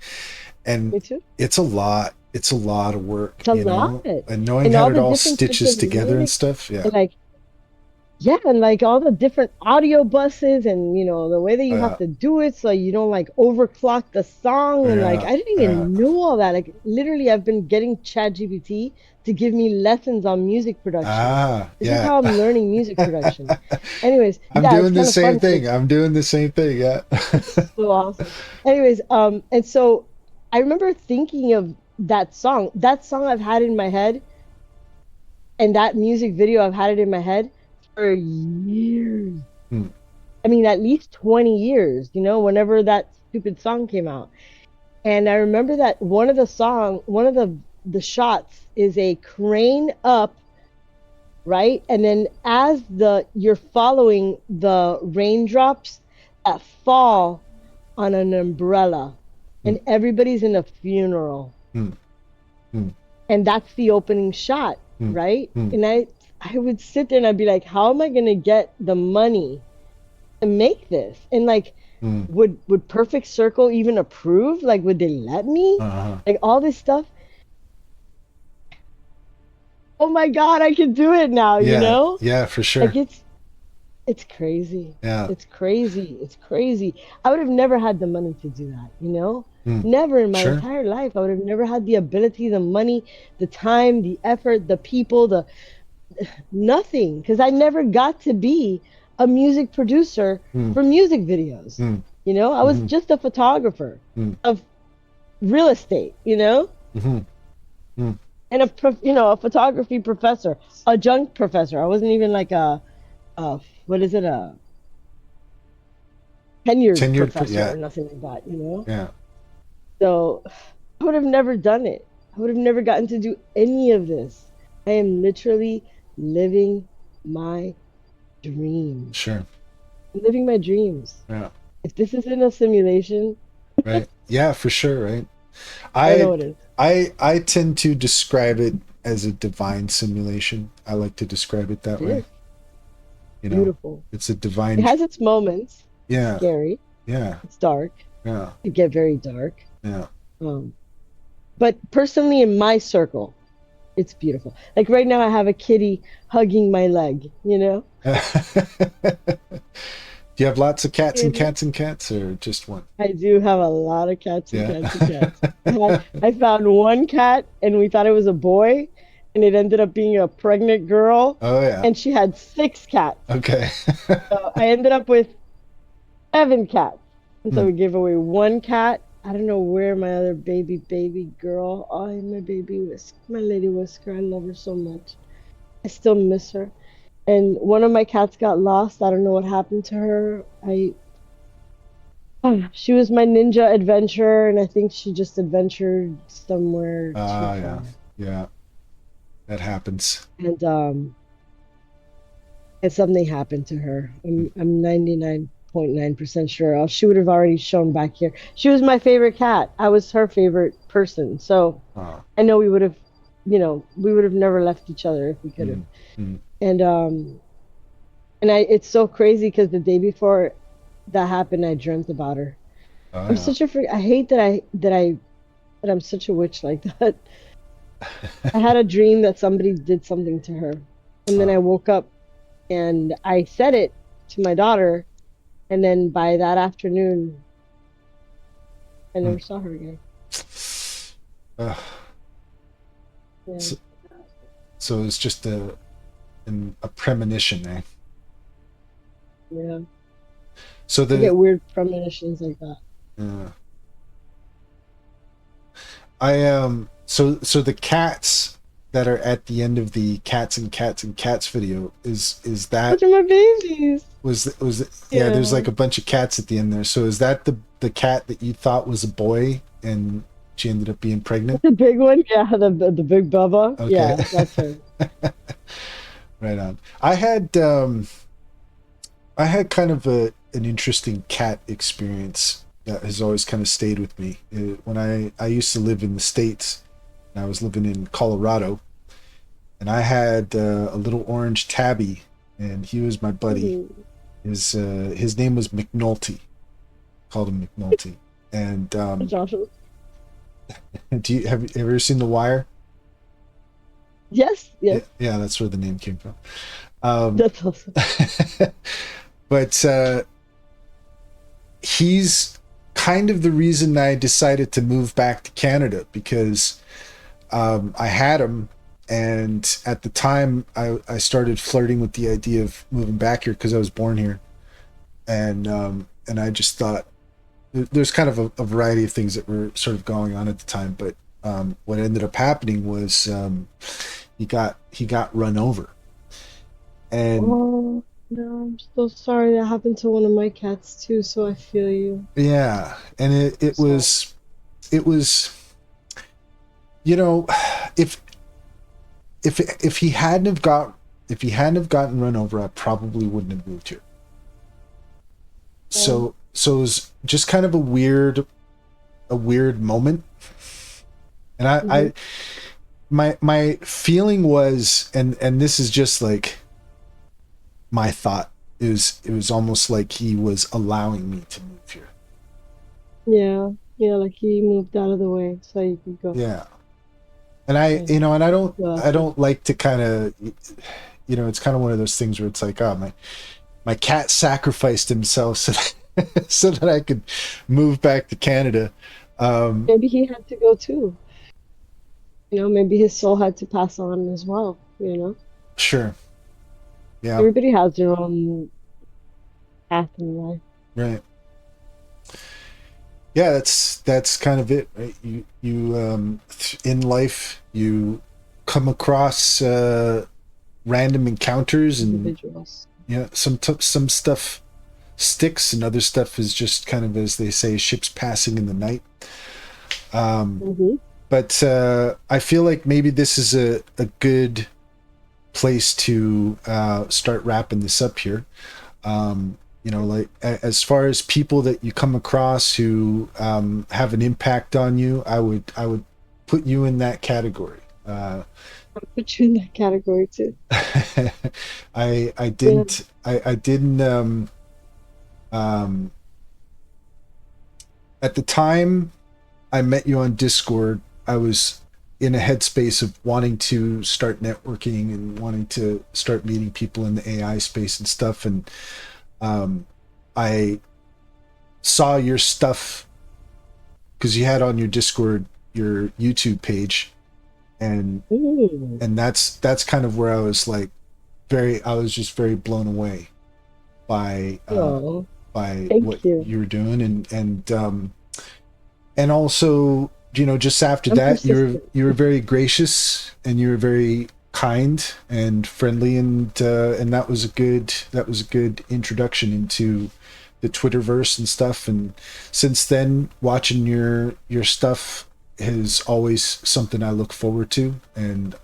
S2: and
S1: me too.
S2: it's a lot. It's a lot of work,
S1: It's a
S2: you
S1: lot.
S2: know, and knowing
S1: And
S2: how
S1: all
S2: it
S1: the
S2: all
S1: different types
S2: stitches
S1: of
S2: together and
S1: lyrics
S2: stuff. Yeah.
S1: and like yeah, and like all the different audio buses and the way that you have
S2: Yeah.
S1: to do it so you don't like overclock the song and like
S2: Yeah.
S1: I didn't
S2: Yeah.
S1: even know all that. Like literally I've been getting ChatGPT to give me lessons on music production.
S2: Ah.
S1: This is
S2: Yeah.
S1: how I'm learning music production. Anyways,
S2: I'm
S1: yeah, it's
S2: doing the
S1: kind of
S2: same
S1: fun
S2: thing.
S1: because
S2: I'm doing the same thing. Yeah.
S1: it's so awesome. Anyways, and so I remember thinking of that song. That song I've had in my head and that music video I've had it in my head for years.
S2: Hmm.
S1: I mean, at least 20 years, whenever that stupid song came out. And I remember that one of the shots is a crane up, right? And then as you're following the raindrops that fall on an umbrella
S2: Hmm.
S1: and everybody's in a funeral.
S2: Hmm. Hmm.
S1: And that's the opening shot,
S2: Hmm.
S1: right?
S2: Hmm.
S1: And I would sit there and I'd be like, how am I going to get the money to make this? And like,
S2: Mm.
S1: would Perfect Circle even approve? Like, would they let me?
S2: Uh-huh.
S1: Like all this stuff. Oh my God, I can do it now, you
S2: Yeah,
S1: know?
S2: yeah, for
S1: Like
S2: sure.
S1: it's crazy.
S2: Yeah.
S1: It's crazy. It's crazy. I would have never had the money to do that, you know?
S2: Mm.
S1: Never in my
S2: Sure.
S1: entire life. I would have never had the ability, the money, the time, the effort, the people, the nothing. Because I never got to be a music producer
S2: Mm.
S1: for music videos.
S2: Mm.
S1: You know, I was
S2: Mm-hmm.
S1: just a photographer
S2: Mm.
S1: of real estate, you know?
S2: Mm-hmm. Mm.
S1: And a photography professor, adjunct professor. I wasn't even like what is it, a tenured professor
S2: Yeah,
S1: or nothing like that, you know?
S2: yeah.
S1: So I would have never done it. I would have never gotten to do any of this. I am literally living my dreams.
S2: Sure.
S1: I'm living my dreams.
S2: Yeah.
S1: If this isn't a simulation,
S2: Right. Yeah, for sure, right?
S1: I don't know
S2: I
S1: what it is.
S2: I tend to describe it as a divine simulation. I like to describe it that
S1: It
S2: way.
S1: is
S2: You know,
S1: beautiful.
S2: it's a
S1: It
S2: divine.
S1: has its moments. It's
S2: Yeah,
S1: scary.
S2: yeah,
S1: It's dark.
S2: yeah,
S1: It get very dark.
S2: yeah.
S1: Um, but personally, in my circle, it's beautiful. Like right now, I have a kitty hugging my leg. You know,
S2: Do you have lots of cats and
S1: and
S2: cats and cats, or just one?
S1: I do have a lot of cats and
S2: Yeah.
S1: cats and cats. I found one cat, and we thought it was a boy, and it ended up being a pregnant girl,
S2: Oh yeah.
S1: and she had six cats.
S2: Okay.
S1: So I ended up with seven cats, and so
S2: Hmm.
S1: we gave away one cat. I don't know where my other baby girl. Oh, my baby Whisk, my lady Whisker. I love her so much. I still miss her. And one of my cats got lost. I don't know what happened to her. She was my ninja adventurer, and I think she just adventured somewhere too
S2: Ah, yeah,
S1: far.
S2: yeah. That happens.
S1: And and something happened to her. I'm 99.9% sure. Else she would have already shown back here. She was my favorite cat. I was her favorite person. So
S2: Oh.
S1: I know we would have never left each other if we could have.
S2: Mm. Mm.
S1: And it's so crazy because the day before that happened, I dreamt about her.
S2: Oh
S1: I'm
S2: yeah.
S1: such a freak. I hate that I'm such a witch like that. I had a dream that somebody did something to her, and then I
S2: Oh.
S1: woke up and I said it to my daughter, and then by that afternoon, I
S2: Mm.
S1: never saw her again.
S2: Ugh.
S1: Yeah,
S2: So, so it's just a premonition, eh?
S1: yeah.
S2: So
S1: I
S2: the
S1: get weird premonitions like that.
S2: uh, I so the cats that are at the end of the cats and cats and cats video is that
S1: Those are my babies.
S2: was yeah, there's
S1: Yeah.
S2: like a bunch of cats at the end there. So is that the cat that you thought was a boy and she ended up being pregnant?
S1: The big one, yeah, the big Bubba,
S2: Okay.
S1: yeah, that's her.
S2: Right on. I had kind of an interesting cat experience that has always kind of stayed with me. When I used to live in the States, and I was living in Colorado, and I had a little orange tabby, and he was my buddy.
S1: Ooh,
S2: His name was McNulty. Called him McNulty. And
S1: that's awesome.
S2: have you ever seen The Wire?
S1: Yes,
S2: Yeah,
S1: yes,
S2: yeah, that's where the name came from. Um,
S1: that's awesome.
S2: but he's kind of the reason I decided to move back to Canada because I had him, and at the time I started flirting with the idea of moving back here because I was born here, and I just thought there's kind of a variety of things that were sort of going on at the time, but what ended up happening was he got run over, and
S1: Oh, no, I'm so sorry that happened to one of my cats too, so I feel you.
S2: yeah, and it
S1: Sorry.
S2: was you know, if if he hadn't have got if he hadn't have gotten run over, I probably wouldn't have moved here.
S1: Oh,
S2: So it was just kind of a weird moment, and
S1: hmm.
S2: I my feeling was, and this is just like my thought, it was almost like he was allowing me to move here.
S1: Yeah, yeah, like he moved out of the way so you could go.
S2: Yeah. And I,
S1: Yeah,
S2: you know, and I don't, I
S1: lucky.
S2: don't like to kind of, it's kind of one of those things where it's like, oh, my cat sacrificed himself so that, so that I could move back to Canada. Um,
S1: Maybe he had to go too. Maybe his soul had to pass on as well.
S2: sure. Yeah.
S1: Everybody has their own path in life.
S2: Right. Yeah. That's kind of it, right? You in life, you come across, random encounters and,
S1: Individuals.
S2: yeah, some stuff sticks and other stuff is just kind of, as they say, ships passing in the night. Um,
S1: Hmm.
S2: but I feel like maybe this is a good place to start wrapping this up here. Like as far as people that you come across who have an impact on you, I would put you in that category.
S1: I'll put you in that category too.
S2: I
S1: Yeah.
S2: didn't I didn't um, at the time I met you on Discord, I was in a headspace of wanting to start networking and wanting to start meeting people in the AI space and stuff. And um, I saw your stuff because you had on your Discord your YouTube page, and
S1: Ooh.
S2: that's kind of where I was like I was just very blown away by
S1: Oh,
S2: what
S1: thank you.
S2: you were doing, and also, just after
S1: I'm
S2: that,
S1: persistent.
S2: you were very gracious and you were very kind and friendly, and that was a good introduction into the Twitterverse and stuff. And since then, watching your stuff is always something I look forward to. And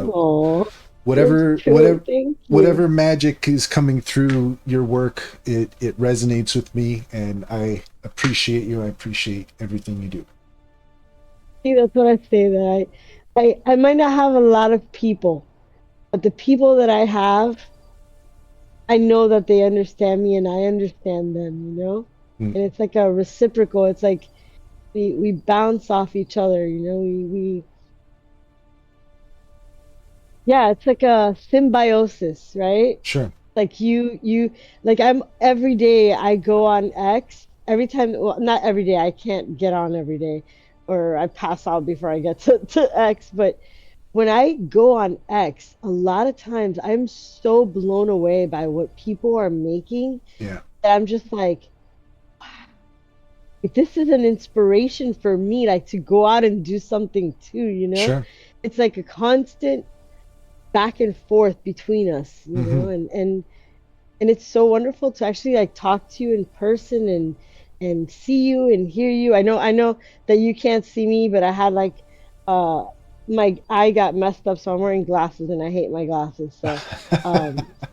S1: Oh, that's
S2: whatever
S1: true.
S2: whatever
S1: Thank you.
S2: whatever magic is coming through your work, it resonates with me, and I appreciate you. I appreciate everything you do.
S1: See, that's what I say that I might not have a lot of people, but the people that I have, I know that they understand me and I understand them.
S2: Mm,
S1: And it's like a reciprocal. It's like we bounce off each other. We yeah, it's like a symbiosis, right?
S2: sure.
S1: Like you like I'm every day I go on X every time, well, not every day, I can't get on every day or I pass out before I get to X, but when I go on X, a lot of times I'm so blown away by what people are making
S2: Yeah,
S1: that I'm just like this is an inspiration for me, like to go out and do something too.
S2: sure.
S1: It's like a constant back and forth between us,
S2: Hmm.
S1: and it's so wonderful to actually like talk to you in person and see you and hear you. I know that you can't see me, but I had like uh my eye got messed up, so I'm wearing glasses and I hate my glasses. So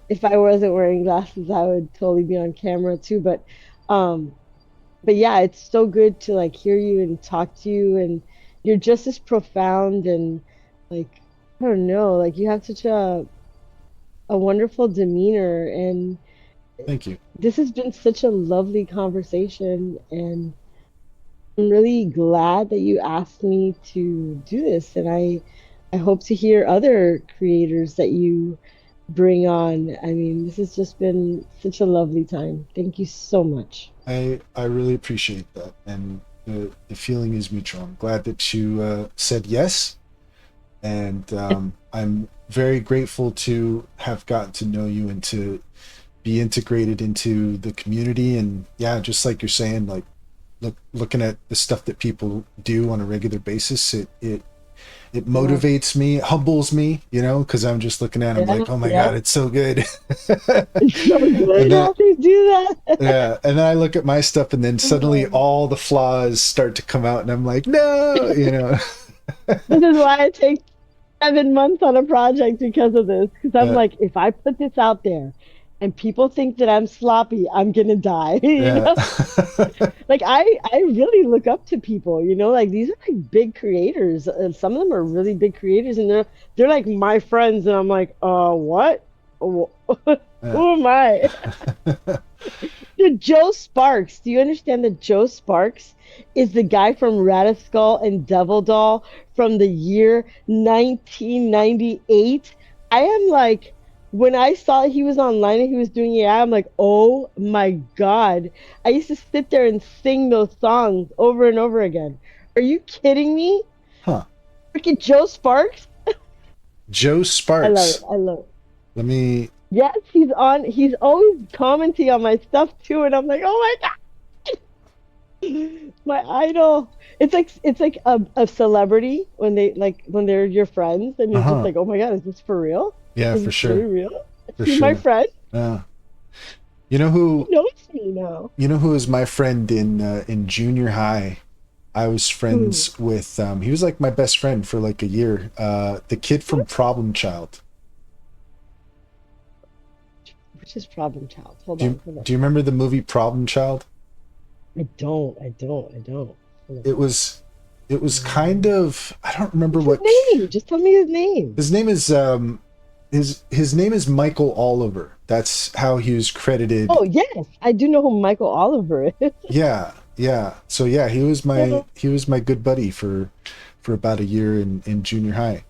S1: if I wasn't wearing glasses, I would totally be on camera too. Um but yeah, it's so good to like hear you and talk to you, and you're just as profound and like I don't know, like you have such a wonderful demeanor, and
S2: Thank you.
S1: this has been such a lovely conversation, and I'm really glad that you asked me to do this, and I hope to hear other creators that you bring on. I mean, this has just been such a lovely time. Thank you so much.
S2: I really appreciate that, and the feeling is mutual. I'm glad that you said yes, and I'm very grateful to have gotten to know you and to be integrated into the community. And yeah, just like you're saying, like looking at the stuff that people do on a regular basis, it
S1: Yeah.
S2: motivates me, humbles me, because I'm just looking at it, I'm
S1: Yeah,
S2: like, oh my
S1: yeah.
S2: god, it's so good.
S1: It's so
S2: And
S1: good
S2: then
S1: how they do that.
S2: yeah, and then I look at my stuff, and then suddenly
S1: Oh.
S2: all the flaws start to come out, and I'm like, no.
S1: This is why I take 7 months on a project because of this. Because I'm
S2: uh,
S1: like, if I put this out there and people think that I'm sloppy, I'm gonna die. You
S2: yeah.
S1: know? Like I really look up to people. Like these are like big creators. And some of them are really big creators, and they're like my friends, and I'm like, what?
S2: Yeah.
S1: Who am I? Dude, Joe Sparks. Do you understand that Joe Sparks is the guy from Radiskull and Devil Doll from the year 1998? I am like, when I saw he was online and he was doing AI, I'm like, oh my God. I used to sit there and sing those songs over and over again. Are you kidding me?
S2: Huh.
S1: Freaking Joe Sparks?
S2: Joe
S1: I love it.
S2: Sparks.
S1: I love it.
S2: Let me.
S1: Yes, he's on. He's always commenting on my stuff too, and I'm like, oh my my idol. It's like a celebrity when they're your friends and
S2: Uh
S1: you're just
S2: huh.
S1: like, oh my God, is this for real?
S2: Yeah,
S1: Is
S2: for
S1: this really
S2: sure.
S1: real?
S2: For
S1: She's my
S2: sure.
S1: friend.
S2: Yeah. You know
S1: He
S2: who?
S1: knows me now.
S2: You know who was my friend in junior high? I was
S1: Who?
S2: friends with. He was like my best friend for like a year. The kid from
S1: What?
S2: Problem Child.
S1: Which is problem child? Hold
S2: Do you
S1: on, hold on.
S2: do you remember the movie Problem Child?
S1: I don't. Hold
S2: It was it was kind
S1: on.
S2: of, I don't remember
S1: What's his
S2: what
S1: name? Just tell me his name.
S2: his name is. His name is Michael Oliver. That's how he was credited.
S1: Oh yes, I do know who Michael Oliver is.
S2: Yeah, yeah. So yeah, he was my good buddy for about a year in junior high,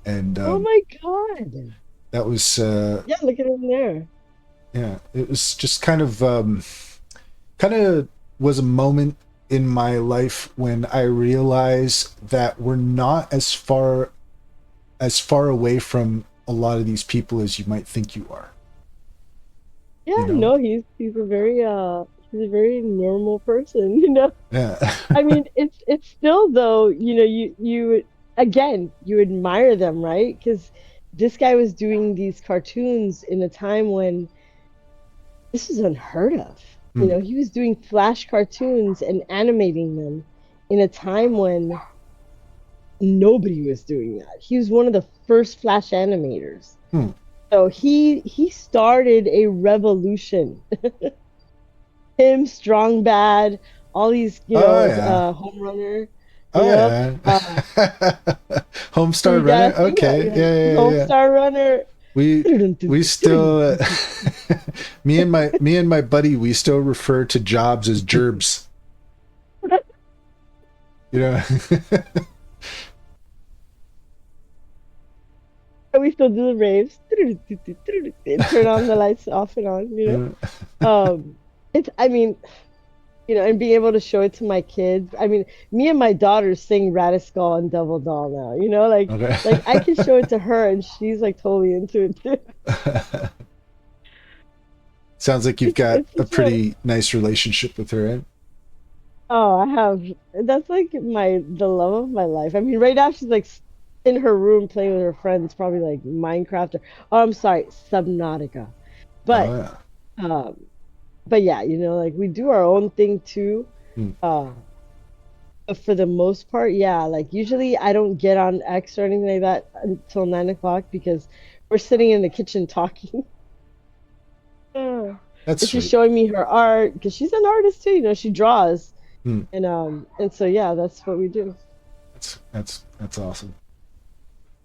S2: and
S1: Oh my God.
S2: that was
S1: Yeah, look at him there.
S2: yeah, it was just kind of was a moment in my life when I realized that we're not as far away from a lot of these people as you might think you are. You
S1: Yeah,
S2: know?
S1: no, he's a very normal person, you know.
S2: Yeah.
S1: I mean, it's still though, you again, you admire them, right? Because this guy was doing these cartoons in a time when this was unheard of. You
S2: Hmm.
S1: know, he was doing flash cartoons and animating them in a time when nobody was doing that. He was one of the first flash animators.
S2: Hmm.
S1: So he started a revolution. Him, Strong Bad, all these,
S2: Oh yeah.
S1: home runner, you
S2: Oh
S1: know,
S2: yeah.
S1: uh,
S2: Homestar
S1: you
S2: Runner.
S1: gotta sing that,
S2: Okay. Yeah, yeah,
S1: Home
S2: yeah.
S1: Star Runner.
S2: We we still me and my buddy, we still refer to jobs as gerbs. You know.
S1: We still do the raves. Turn on the lights off and on, I mean, and being able to show it to my kids. I mean, me and my daughters sing Radiskull and Double Doll now,
S2: Okay.
S1: like I can show it to her and she's like totally into it too.
S2: Sounds like you've got
S1: It's
S2: a
S1: such a
S2: pretty nice relationship with her, eh?
S1: Oh, I have. That's like the love of my life. I mean, right now she's like in her room playing with her friends, probably like Minecraft or oh, I'm sorry, Subnautica.
S2: Oh
S1: But
S2: yeah.
S1: um, but yeah, like we do our own thing too.
S2: Hmm.
S1: Uh, but for the most part, yeah, like usually I don't get on X or anything like that until 9 o'clock because we're sitting in the kitchen talking. Uh,
S2: That's
S1: and she's
S2: sweet.
S1: showing me her art because she's an artist too. She draws.
S2: Hmm.
S1: And so yeah, that's what we do.
S2: That's awesome.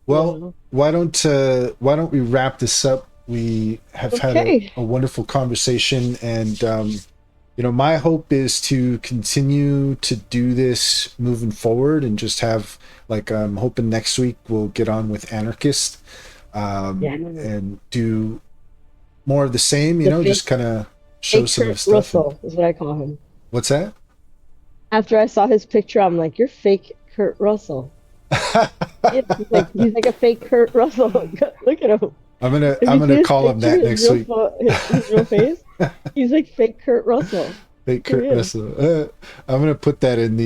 S2: Well,
S1: Yeah.
S2: why don't we wrap this up? We have had a,
S1: Okay.
S2: a wonderful conversation, and my hope is to continue to do this moving forward, and just have, like, I'm hoping next week we'll get on with Anarchist,
S1: Yeah.
S2: and do more of the same.
S1: The
S2: Just
S1: fake
S2: kind of show
S1: fake
S2: some of the
S1: Kurt
S2: stuff. And
S1: Russell is what I call him.
S2: what's that?
S1: After I saw his picture, I'm like, you're fake Kurt Russell. Yeah, he's like a fake Kurt Russell. Look at him.
S2: I'm gonna
S1: If
S2: I'm
S1: you see
S2: gonna
S1: his
S2: call him
S1: picture,
S2: that
S1: his
S2: next
S1: real
S2: week.
S1: his real face, he's like fake Kurt Russell.
S2: Fake
S1: For
S2: Kurt
S1: real.
S2: Russell. I'm gonna put that in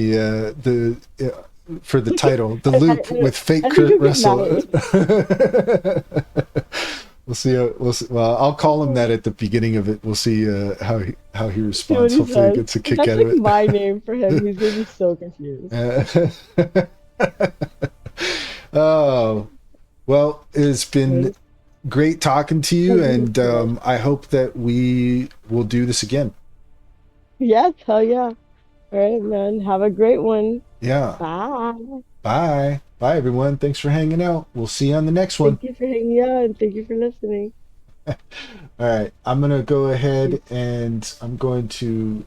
S2: for the title, the
S1: I, I,
S2: loop with fake
S1: I think
S2: Kurt
S1: he'll get mad
S2: Russell.
S1: at me.
S2: We'll see. We'll see. Well, I'll call him that at the beginning of it. We'll see how he
S1: See what
S2: responds.
S1: he
S2: Hopefully, he
S1: says.
S2: gets a
S1: 'Cause
S2: kick
S1: that's
S2: out of
S1: like
S2: it.
S1: my name for him. He's gonna be so confused.
S2: Oh, well, it's been
S1: Right?
S2: great talking to
S1: Yeah,
S2: you,
S1: you
S2: and
S1: too.
S2: I hope that we will do this again.
S1: Yes, hell yeah. All right, man. Have a great one.
S2: Yeah.
S1: Bye.
S2: Bye. Bye, everyone. Thanks for hanging out. We'll see you on the next one.
S1: Thank you for hanging out and thank you for listening.
S2: All right, I'm gonna go ahead and I'm going to